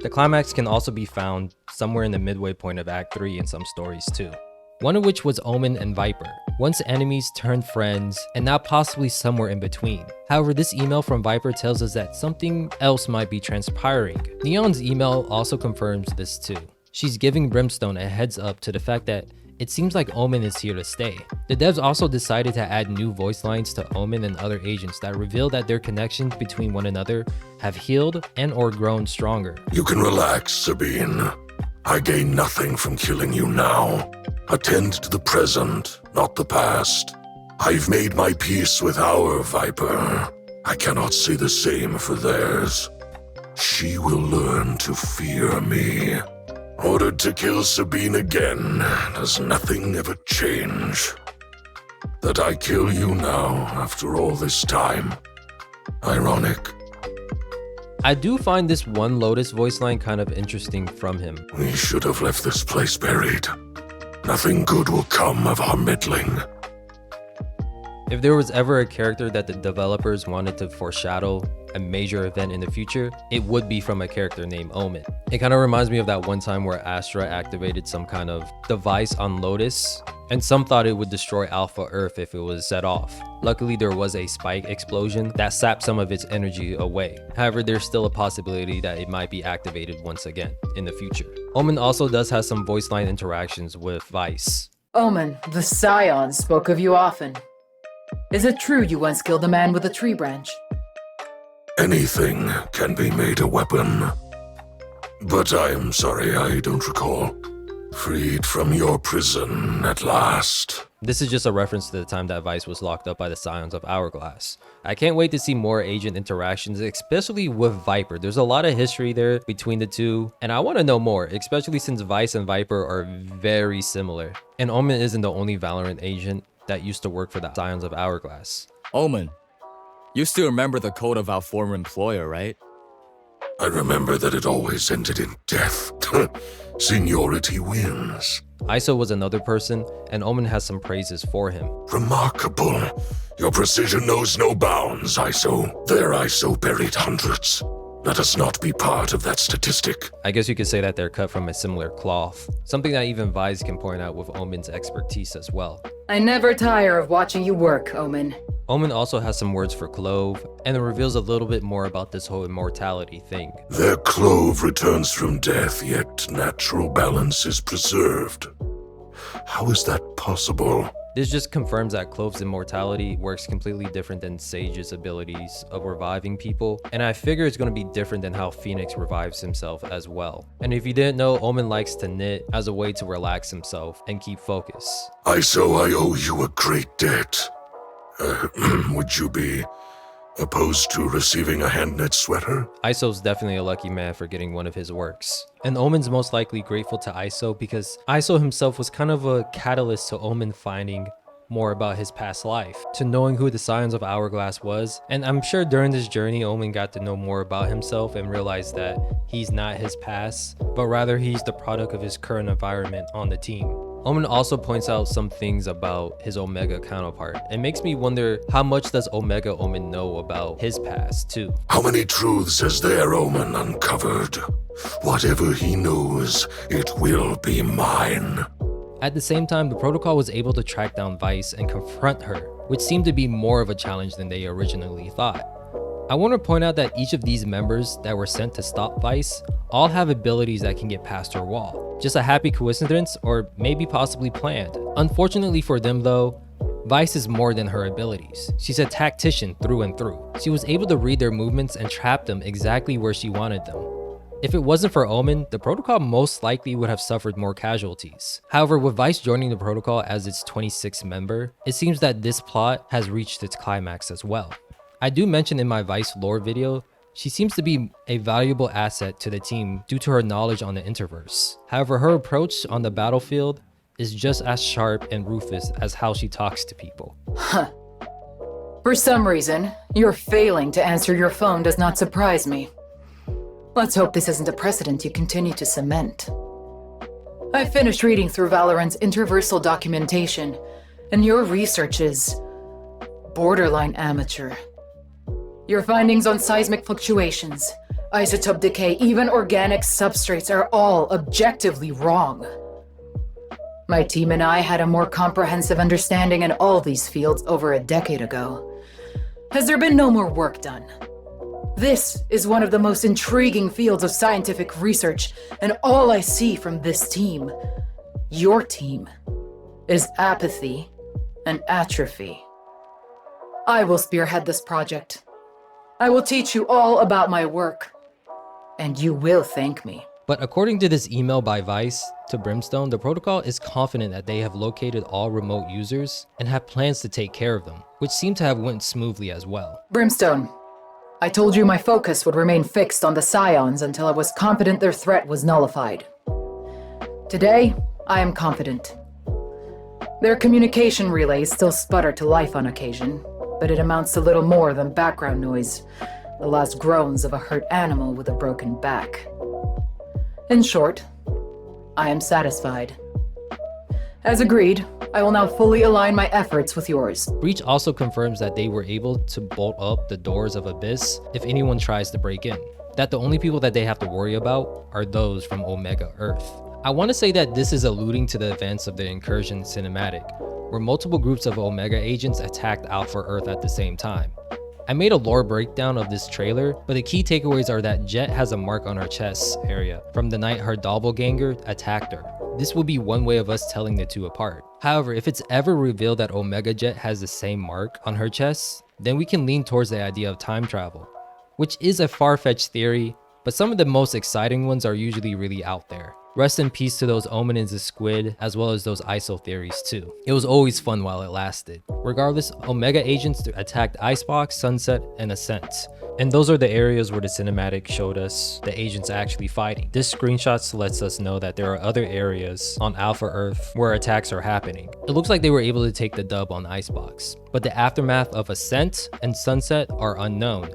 Speaker 1: The climax can also be found somewhere in the midway point of Act 3 in some stories too. One of which was Omen and Viper, once enemies turned friends, and now possibly somewhere in between. However, this email from Viper tells us that something else might be transpiring. Neon's email also confirms this too. She's giving Brimstone a heads up to the fact that it seems like Omen is here to stay. The devs also decided to add new voice lines to Omen and other agents that reveal that their connections between one another have healed and or grown stronger.
Speaker 4: You can relax, Sabine. I gain nothing from killing you now. Attend to the present, not the past. I've made my peace with our Viper. I cannot say the same for theirs. She will learn to fear me. Ordered to kill Sabine again. Does nothing ever change? That I kill you now after all this time. Ironic.
Speaker 1: I do find this one Lotus voice line kind of interesting from him.
Speaker 4: We should have left this place buried. Nothing good will come of our meddling.
Speaker 1: If there was ever a character that the developers wanted to foreshadow a major event in the future, it would be from a character named Omen. It kind of reminds me of that one time where Astra activated some kind of device on Lotus, and some thought it would destroy Alpha Earth if it was set off. Luckily, there was a spike explosion that sapped some of its energy away. However, there's still a possibility that it might be activated once again in the future. Omen also does have some voice line interactions with Vice.
Speaker 3: Omen, the Scion spoke of you often. Is it true you once killed a man with a tree branch?
Speaker 4: Anything can be made a weapon. But I am sorry, I don't recall. Freed from your prison at last.
Speaker 1: This is just a reference to the time that Vice was locked up by the Scions of Hourglass. I can't wait to see more agent interactions, especially with Viper. There's a lot of history there between the two, and I want to know more, especially since Vice and Viper are very similar. And Omen isn't the only Valorant agent that used to work for the Scions of Hourglass.
Speaker 5: Omen, you still remember the code of our former employer, right?
Speaker 4: I remember that it always ended in death. Seniority wins.
Speaker 1: ISO was another person, and Omen has some praises for him.
Speaker 4: Remarkable. Your precision knows no bounds, ISO. There ISO buried hundreds. Let us not be part of that statistic.
Speaker 1: I guess you could say that they're cut from a similar cloth. Something that even Vice can point out with Omen's expertise as well.
Speaker 3: I never tire of watching you work, Omen.
Speaker 1: Omen also has some words for Clove, and it reveals a little bit more about this whole immortality thing.
Speaker 4: Their Clove returns from death, yet natural balance is preserved. How is that possible?
Speaker 1: This just confirms that Clove's immortality works completely different than Sage's abilities of reviving people, and I figure it's going to be different than how Phoenix revives himself as well. And if you didn't know, Omen likes to knit as a way to relax himself and keep focus.
Speaker 4: I owe you a great debt. Would you be opposed to receiving a hand-knit sweater?
Speaker 1: Iso's definitely a lucky man for getting one of his works. And Omen's most likely grateful to Iso because Iso himself was kind of a catalyst to Omen finding more about his past life, to knowing who the Scions of Hourglass was. And I'm sure during this journey, Omen got to know more about himself and realized that he's not his past, but rather he's the product of his current environment on the team. Omen also points out some things about his Omega counterpart. It makes me wonder, how much does Omega Omen know about his past too?
Speaker 4: How many truths has their Omen uncovered? Whatever he knows, it will be mine.
Speaker 1: At the same time, the protocol was able to track down Vice and confront her, which seemed to be more of a challenge than they originally thought. I want to point out that each of these members that were sent to stop Vice all have abilities that can get past her wall. Just a happy coincidence, or maybe possibly planned. Unfortunately for them though, Vice is more than her abilities. She's a tactician through and through. She was able to read their movements and trap them exactly where she wanted them. If it wasn't for Omen, the protocol most likely would have suffered more casualties. However, with Vice joining the protocol as its 26th member, it seems that this plot has reached its climax as well. I do mention in my Vice lore video, she seems to be a valuable asset to the team due to her knowledge on the Interverse. However, her approach on the battlefield is just as sharp and ruthless as how she talks to people.
Speaker 3: Huh. For some reason, your failing to answer your phone does not surprise me. Let's hope this isn't a precedent you continue to cement. I finished reading through Valorant's interversal documentation, and your research is borderline amateur. Your findings on seismic fluctuations, isotope decay, even organic substrates are all objectively wrong. My team and I had a more comprehensive understanding in all these fields over a decade ago. Has there been no more work done? This is one of the most intriguing fields of scientific research, and all I see from this team, your team, is apathy and atrophy. I will spearhead this project. I will teach you all about my work, and you will thank me.
Speaker 1: But according to this email by Vice to Brimstone, the protocol is confident that they have located all remote users and have plans to take care of them, which seem to have went smoothly as well.
Speaker 3: Brimstone, I told you my focus would remain fixed on the Scions until I was confident their threat was nullified. Today, I am confident. Their communication relays still sputter to life on occasion, but it amounts to little more than background noise, the last groans of a hurt animal with a broken back. In short, I am satisfied. As agreed, I will now fully align my efforts with yours.
Speaker 1: Breach also confirms that they were able to bolt up the doors of Abyss if anyone tries to break in. That the only people that they have to worry about are those from Omega Earth. I want to say that this is alluding to the events of the Incursion cinematic, where multiple groups of Omega agents attacked Alpha Earth at the same time. I made a lore breakdown of this trailer, but the key takeaways are that Jet has a mark on her chest area from the night her doppelganger attacked her. This would be one way of us telling the two apart. However, if it's ever revealed that Omega Jet has the same mark on her chest, then we can lean towards the idea of time travel, which is a far-fetched theory, but some of the most exciting ones are usually really out there. Rest in peace to those Omen is a squid, as well as those ISO theories too. It was always fun while it lasted. Regardless, Omega agents attacked Icebox, Sunset, and Ascent. And those are the areas where the cinematic showed us the agents actually fighting. This screenshot lets us know that there are other areas on Alpha Earth where attacks are happening. It looks like they were able to take the dub on Icebox, but the aftermath of Ascent and Sunset are unknown.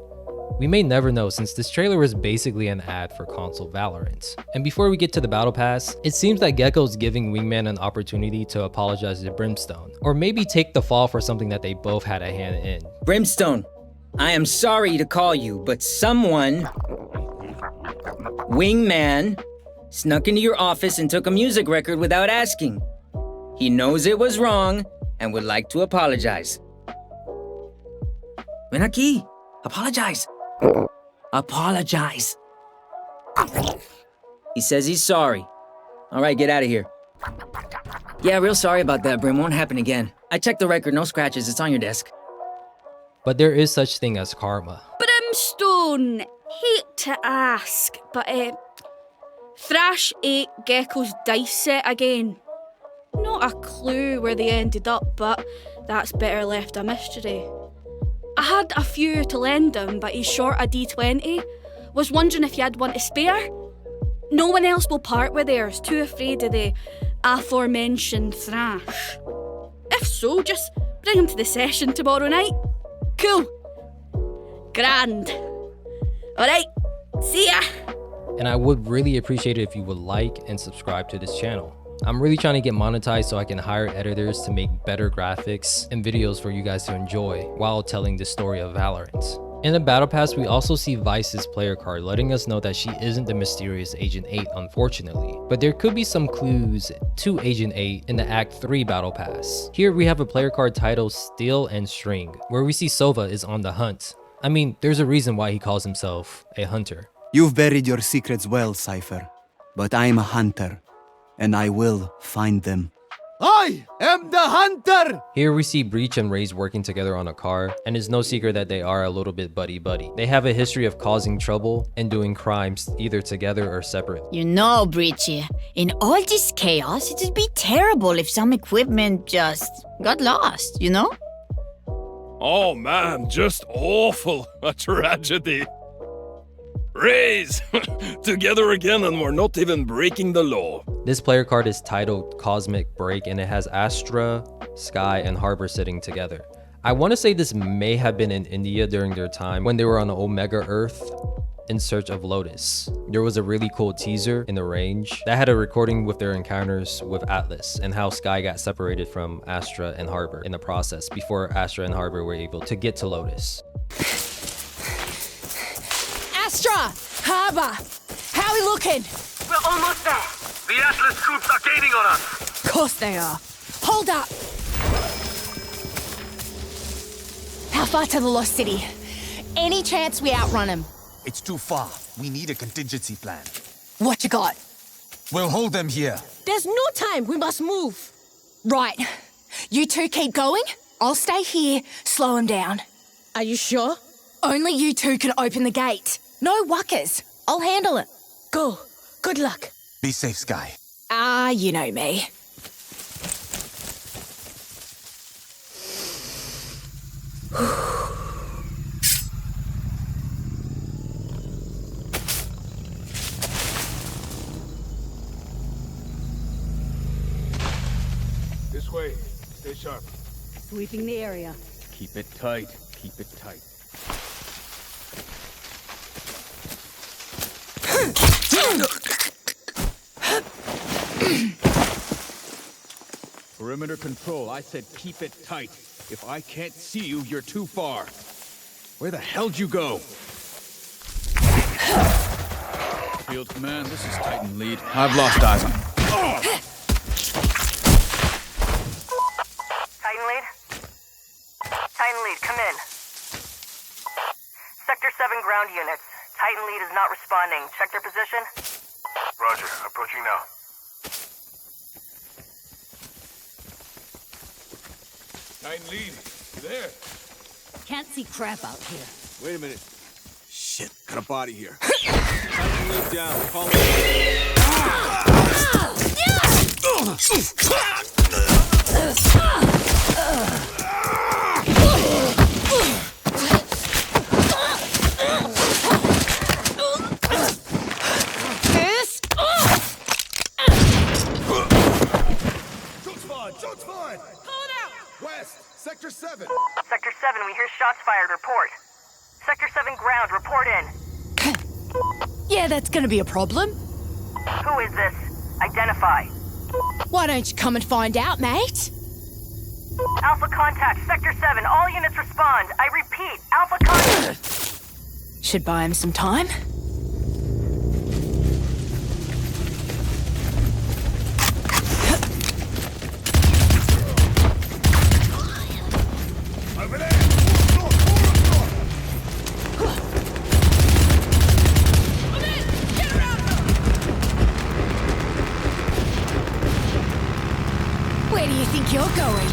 Speaker 1: We may never know since this trailer is basically an ad for console Valorant. And before we get to the battle pass, it seems that Gecko's giving Wingman an opportunity to apologize to Brimstone, or maybe take the fall for something that they both had a hand in.
Speaker 7: Brimstone, I am sorry to call you, but someone, Wingman, snuck into your office and took a music record without asking. He knows it was wrong and would like to apologize. Ven aquí, apologize. Apologize. He says he's sorry. All right, get out of here. Yeah, real sorry about that, Brim. Won't happen again. I checked the record, no scratches, it's on your desk.
Speaker 1: But there is such thing as karma.
Speaker 9: Brimstone! Hate to ask, but Thrash ate Gecko's dice set again. Not a clue where they ended up, but that's better left a mystery. I had a few to lend him, but he's short a D20. Was wondering if you had one to spare? No one else will part with theirs, too afraid of the aforementioned Thrash. If so, just bring him to the session tomorrow night. Cool. Grand. Alright, see ya!
Speaker 1: And I would really appreciate it if you would like and subscribe to this channel. I'm really trying to get monetized so I can hire editors to make better graphics and videos for you guys to enjoy while telling the story of Valorant. In the Battle Pass, we also see Vice's player card letting us know that she isn't the mysterious Agent 8, unfortunately. But there could be some clues to Agent 8 in the Act 3 Battle Pass. Here we have a player card titled Steel and String, where we see Sova is on the hunt. I mean, there's a reason why he calls himself a hunter.
Speaker 10: You've buried your secrets well, Cypher. But I'm a hunter, and I will find them.
Speaker 22: I am the hunter!
Speaker 1: Here we see Breach and Raze working together on a car, and it's no secret that they are a little bit buddy-buddy. They have a history of causing trouble and doing crimes either together or separate.
Speaker 21: You know, Breachy, in all this chaos, it would be terrible if some equipment just got lost, you know?
Speaker 11: Oh man, just awful. A tragedy. Raze! Together again and we're not even breaking the law.
Speaker 1: This player card is titled Cosmic Break and it has Astra, Skye, and Harbor sitting together. I want to say this may have been in India during their time when they were on Omega Earth in search of Lotus. There was a really cool teaser in the range that had a recording with their encounters with Atlas and how Skye got separated from Astra and Harbor in the process before Astra and Harbor were able to get to Lotus.
Speaker 16: Astra! Harbor! How are we looking?
Speaker 13: We're almost there. The Atlas troops are gaining on us.
Speaker 16: Of course they are. Hold up! How far to the Lost City? Any chance we outrun them?
Speaker 15: It's too far. We need a contingency plan.
Speaker 16: What you got?
Speaker 15: We'll hold them here.
Speaker 16: There's no time. We must move. Right. You two keep going. I'll stay here, slow them down. Are you sure? Only you two can open the gate. No wuckers. I'll handle it. Go. Good luck.
Speaker 15: Be safe, Skye.
Speaker 16: You know me.
Speaker 11: This way. Stay sharp.
Speaker 25: Sweeping the area.
Speaker 11: Keep it tight. Keep it tight. Perimeter control, I said keep it tight. If I can't see you, you're too far. Where the hell'd you go? Field command, this is Titan lead. I've lost eyes on him.
Speaker 13: Titan lead? Titan lead, come in. Sector 7 ground units. Titan lead is not responding. Check their position. Roger, approaching now.
Speaker 11: Titan lead, you there?
Speaker 25: Can't see crap out here.
Speaker 11: Wait a minute.
Speaker 10: Shit, got a body here.
Speaker 11: Titan lead down. Call me.
Speaker 22: Shots fired! Call it out! West, Sector 7.
Speaker 13: Sector 7, we hear shots fired. Report. Sector 7 ground, report in.
Speaker 16: Yeah, that's gonna be a problem.
Speaker 13: Who is this? Identify.
Speaker 16: Why don't you come and find out, mate?
Speaker 13: Alpha contact, Sector 7. All units respond. I repeat, Alpha contact.
Speaker 16: Should buy him some time. Where do you think you're going?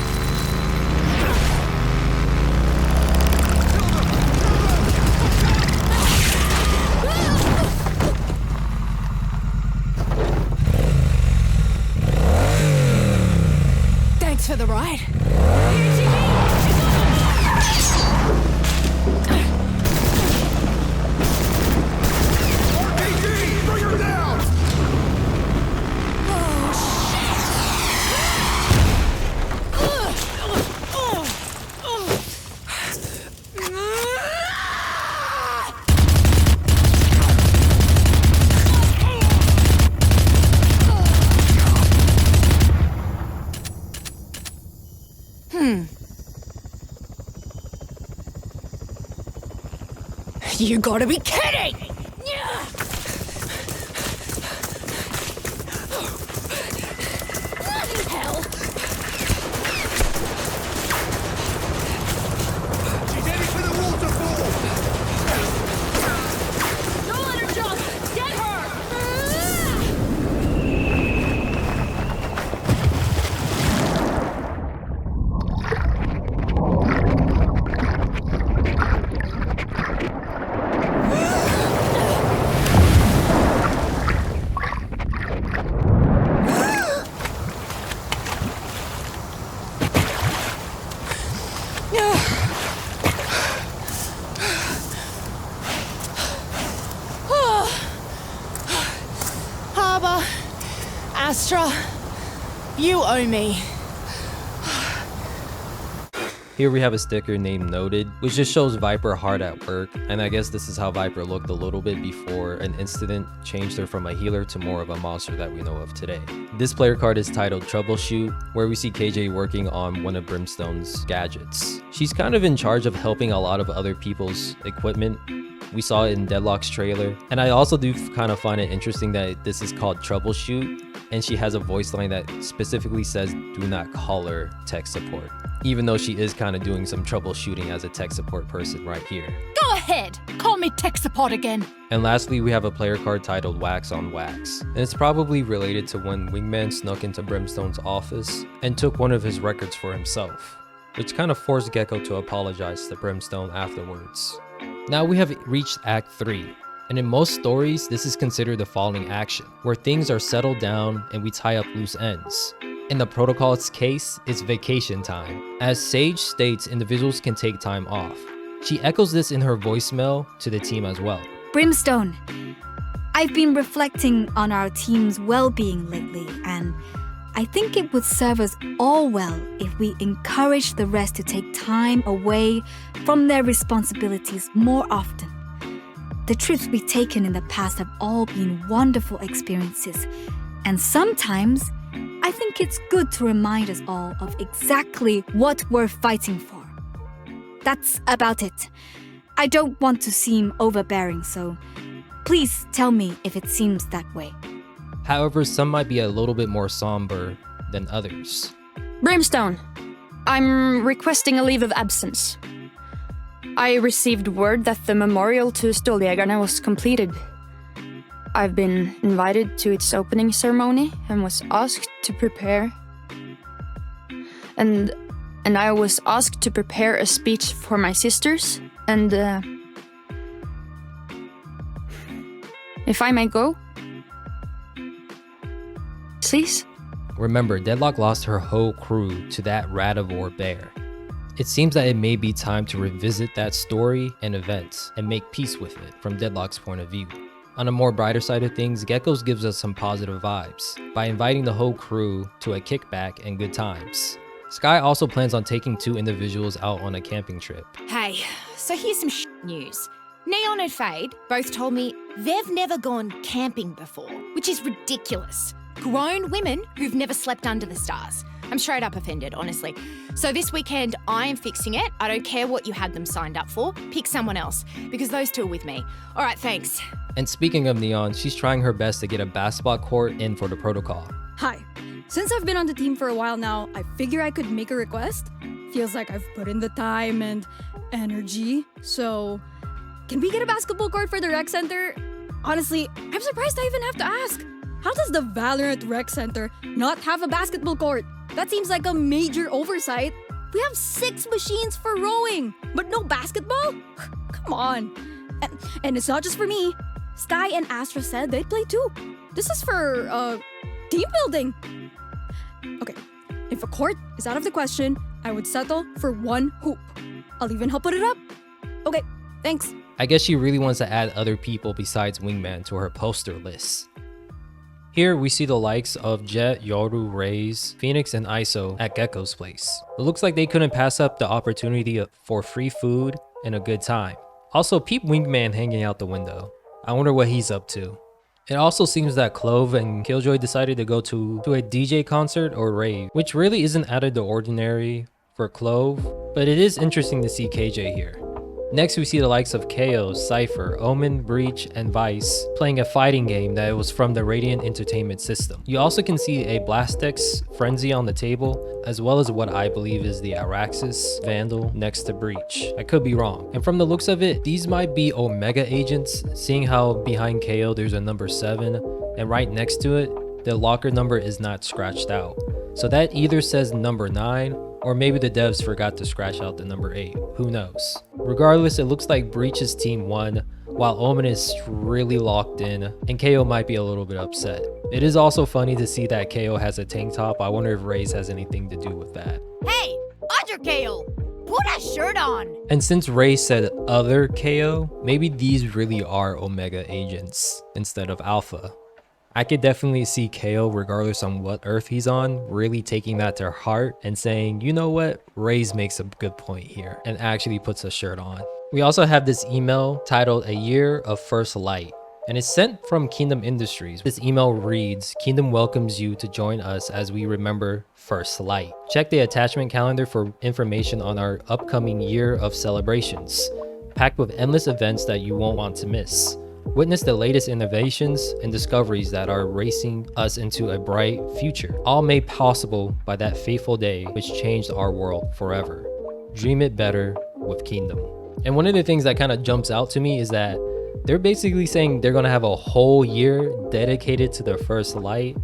Speaker 16: to the right.
Speaker 4: Bring her down!
Speaker 16: You gotta be kidding! Hell.
Speaker 4: She's heading for the waterfall!
Speaker 16: Don't let her jump! Get her! Harbor, Astra, you owe me.
Speaker 1: Here we have a sticker named Noted, which just shows Viper hard at work, and I guess this is how Viper looked a little bit before an incident changed her from a healer to more of a monster that we know of today. This player card is titled Troubleshoot, where we see KJ working on one of Brimstone's gadgets. She's kind of in charge of helping a lot of other people's equipment. We saw it in Deadlock's trailer, and I also do kind of find it interesting that this is called Troubleshoot, and she has a voice line that specifically says do not call her tech support, even though she is kind of doing some troubleshooting as a tech support person right here.
Speaker 20: Go ahead, call me tech support again.
Speaker 1: And lastly, we have a player card titled Wax on Wax, and it's probably related to when Wingman snuck into Brimstone's office and took one of his records for himself, which kind of forced Gecko to apologize to Brimstone afterwards. Now we have reached Act 3, and in most stories, this is considered the falling action, where things are settled down and we tie up loose ends. In the protocol's case, it's vacation time. As Sage states, individuals can take time off. She echoes this in her voicemail to the team as well.
Speaker 6: Brimstone, I've been reflecting on our team's well-being lately, and I think it would serve us all well if we encourage the rest to take time away from their responsibilities more often. The trips we've taken in the past have all been wonderful experiences, and sometimes I think it's good to remind us all of exactly what we're fighting for. That's about it. I don't want to seem overbearing, so please tell me if it seems that way.
Speaker 1: However, some might be a little bit more somber than others.
Speaker 14: Brimstone, I'm requesting a leave of absence. I received word that the memorial to Ståljägarna was completed. I've been invited to its opening ceremony and was asked to prepare. And I was asked to prepare a speech for my sisters, and if I may go, please.
Speaker 1: Remember, Deadlock lost her whole crew to that Radivore bear. It seems that it may be time to revisit that story and events and make peace with it from Deadlock's point of view. On a more brighter side of things, Geckos gives us some positive vibes by inviting the whole crew to a kickback and good times. Skye also plans on taking 2 individuals out on a camping trip.
Speaker 17: Hey, so here's some news. Neon and Fade both told me they've never gone camping before, which is ridiculous. Grown women who've never slept under the stars. I'm straight up offended, honestly. So this weekend, I am fixing it. I don't care what you had them signed up for. Pick someone else, because those 2 are with me. All right, thanks.
Speaker 1: And speaking of Neon, she's trying her best to get a basketball court in for the protocol.
Speaker 18: Hi. Since I've been on the team for a while now, I figure I could make a request. Feels like I've put in the time and energy. So, can we get a basketball court for the rec center? Honestly, I'm surprised I even have to ask. How does the VALORANT Rec Center not have a basketball court? That seems like a major oversight. We have 6 machines for rowing, but no basketball? Come on. And it's not just for me. Skye and Astra said they'd play too. This is for, team building. Okay, if a court is out of the question, I would settle for 1 hoop. I'll even help put it up. Okay, thanks.
Speaker 1: I guess she really wants to add other people besides Wingman to her poster list. Here we see the likes of Jet, Yoru, Raze, Phoenix, and ISO at Gecko's place. It looks like they couldn't pass up the opportunity for free food and a good time. Also, peep Wingman hanging out the window. I wonder what he's up to. It also seems that Clove and Killjoy decided to go to a DJ concert or rave, which really isn't out of the ordinary for Clove, but it is interesting to see KJ here. Next, we see the likes of KO, Cypher, Omen, Breach, and Vice playing a fighting game that was from the Radiant Entertainment system. You also can see a Blastex Frenzy on the table, as well as what I believe is the Araxis Vandal next to Breach. I could be wrong. And from the looks of it, these might be Omega agents, seeing how behind KO there's a number 7, and right next to it, the locker number is not scratched out. So that either says number 9, or maybe the devs forgot to scratch out the number 8, who knows. Regardless, it looks like Breach's team won, while Omen is really locked in, and KO might be a little bit upset. It is also funny to see that KO has a tank top. I wonder if Raze has anything to do with that.
Speaker 21: Hey, other KO, put a shirt on.
Speaker 1: And since Raze said other KO, maybe these really are Omega agents instead of Alpha. I could definitely see KO, regardless on what Earth he's on, really taking that to heart and saying, you know what, Raze makes a good point here, and actually puts a shirt on. We also have this email titled A Year of First Light, and it's sent from Kingdom Industries. This email reads, Kingdom welcomes you to join us as we remember First Light. Check the attachment calendar for information on our upcoming year of celebrations, packed with endless events that you won't want to miss. Witness the latest innovations and discoveries that are racing us into a bright future, all made possible by that fateful day which changed our world forever. Dream it better with Kingdom. And one of the things that kind of jumps out to me is that they're basically saying they're gonna have a whole year dedicated to their first light.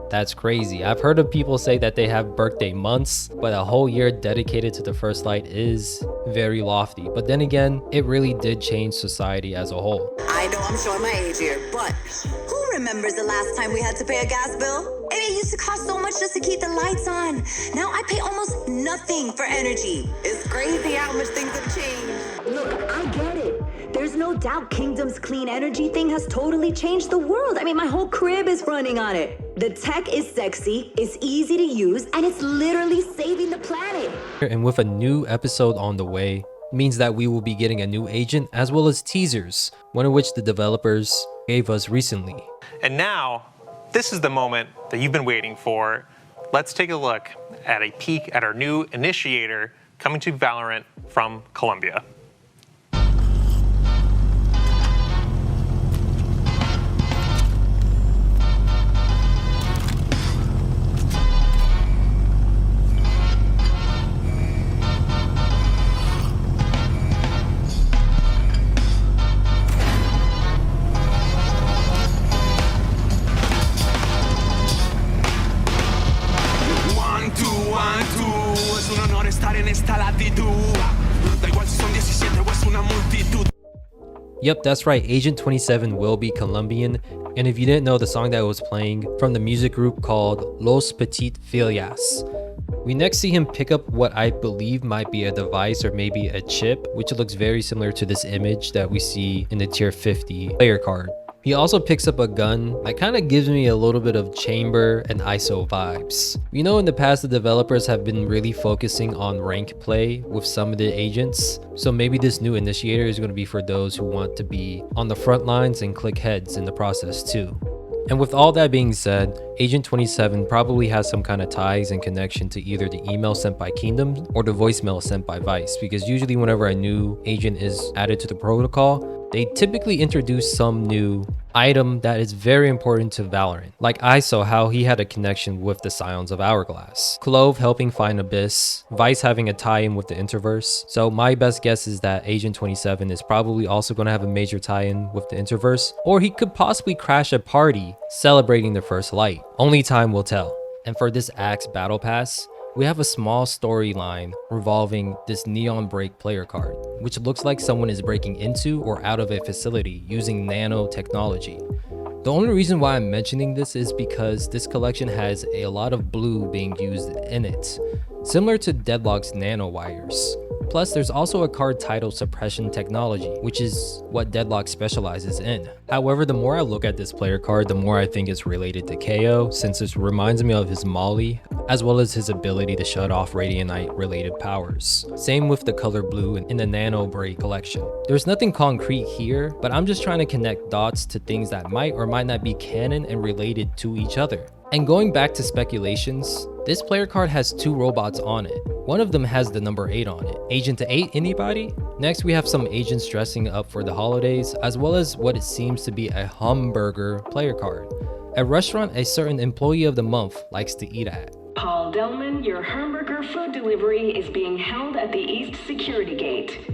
Speaker 1: That's crazy. I've heard of people say that they have birthday months, but a whole year dedicated to the first light is very lofty. But then again, it really did change society as a whole.
Speaker 8: I know I'm showing my age here, but who remembers the last time we had to pay a gas bill? It used to cost so much just to keep the lights on. Now I pay almost nothing for energy. It's crazy how much things have changed.
Speaker 12: Look, I get it. There's no doubt Kingdom's clean energy thing has totally changed the world. I mean, my whole crib is running on it. The tech is sexy, it's easy to use, and it's literally saving the planet.
Speaker 1: And with a new episode on the way, means that we will be getting a new agent as well as teasers, one of which the developers gave us recently.
Speaker 19: And now, this is the moment that you've been waiting for. Let's take a look at a peek at our new initiator coming to Valorant from Colombia.
Speaker 1: Yep, that's right, Agent 27 will be Colombian, and if you didn't know, the song that was playing from the music group called Los Petit Filias. We next see him pick up what I believe might be a device or maybe a chip, which looks very similar to this image that we see in the tier 50 player card. He also picks up a gun that kind of gives me a little bit of Chamber and ISO vibes. We know in the past the developers have been really focusing on rank play with some of the agents, so maybe this new initiator is going to be for those who want to be on the front lines and click heads in the process too. And with all that being said, Agent 27 probably has some kind of ties and connection to either the email sent by Kingdom or the voicemail sent by Vice, because usually whenever a new agent is added to the protocol, they typically introduce some new item that is very important to Valorant. Like ISO, how he had a connection with the Scions of Hourglass. Clove helping find Abyss. Vice having a tie-in with the Interverse. So my best guess is that Agent 27 is probably also going to have a major tie-in with the Interverse. Or he could possibly crash a party celebrating the first light. Only time will tell. And for this Axe Battle Pass, we have a small storyline revolving this Neon Break player card, which looks like someone is breaking into or out of a facility using nanotechnology. The only reason why I'm mentioning this is because this collection has a lot of blue being used in it, similar to Deadlock's nanowires. Plus, there's also a card titled Suppression Technology, which is what Deadlock specializes in. However, the more I look at this player card, the more I think it's related to KO, since it reminds me of his Molly, as well as his ability to shut off Radianite related powers. Same with the color blue in the Nano Braid collection. There's nothing concrete here, but I'm just trying to connect dots to things that might or might not be canon and related to each other. And going back to speculations, this player card has 2 robots on it. One of them has the number 8 on it. Agent to 8, anybody? Next, we have some agents dressing up for the holidays, as well as what it seems to be a hamburger player card. A restaurant a certain employee of the month likes to eat at.
Speaker 2: Paul Delman, your hamburger food delivery is being held at the East Security Gate.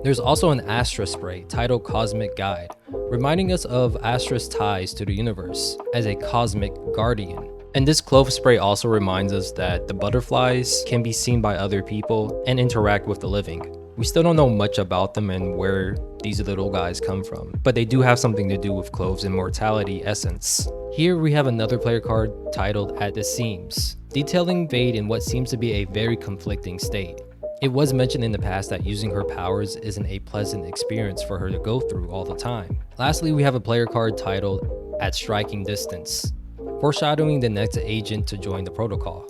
Speaker 1: There's also an Astra spray titled Cosmic Guide, reminding us of Astra's ties to the universe as a cosmic guardian. And this clove spray also reminds us that the butterflies can be seen by other people and interact with the living. We still don't know much about them and where these little guys come from, but they do have something to do with Clove's immortality essence. Here we have another player card titled At the Seams, detailing Vade in what seems to be a very conflicting state. It was mentioned in the past that using her powers isn't a pleasant experience for her to go through all the time. Lastly, we have a player card titled At Striking Distance, foreshadowing the next agent to join the protocol.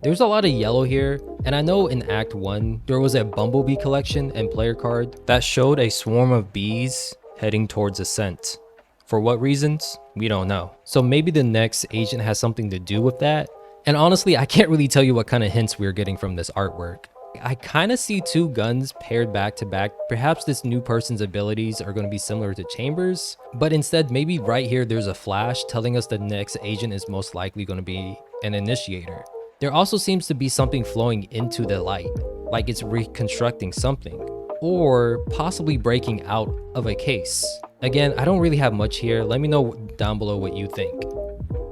Speaker 1: There's a lot of yellow here, and I know in Act 1, there was a Bumblebee collection and player card that showed a swarm of bees heading towards a scent. For what reasons? We don't know. So maybe the next agent has something to do with that. And honestly, I can't really tell you what kind of hints we're getting from this artwork. I kind of see 2 guns paired back to back. Perhaps this new person's abilities are going to be similar to Chambers, but instead maybe right here there's a flash telling us the next agent is most likely going to be an initiator. There also seems to be something flowing into the light, like it's reconstructing something, or possibly breaking out of a case. Again, I don't really have much here. Let me know down below what you think.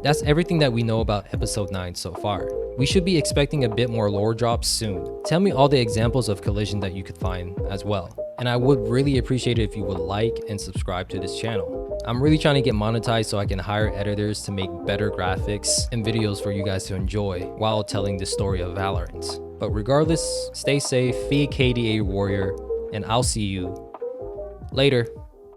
Speaker 1: That's everything that we know about episode 9 so far. We should be expecting a bit more lore drops soon. Tell me all the examples of collision that you could find as well. And I would really appreciate it if you would like and subscribe to this channel. I'm really trying to get monetized so I can hire editors to make better graphics and videos for you guys to enjoy while telling the story of Valorant. But regardless, stay safe, be a KDA warrior, and I'll see you later.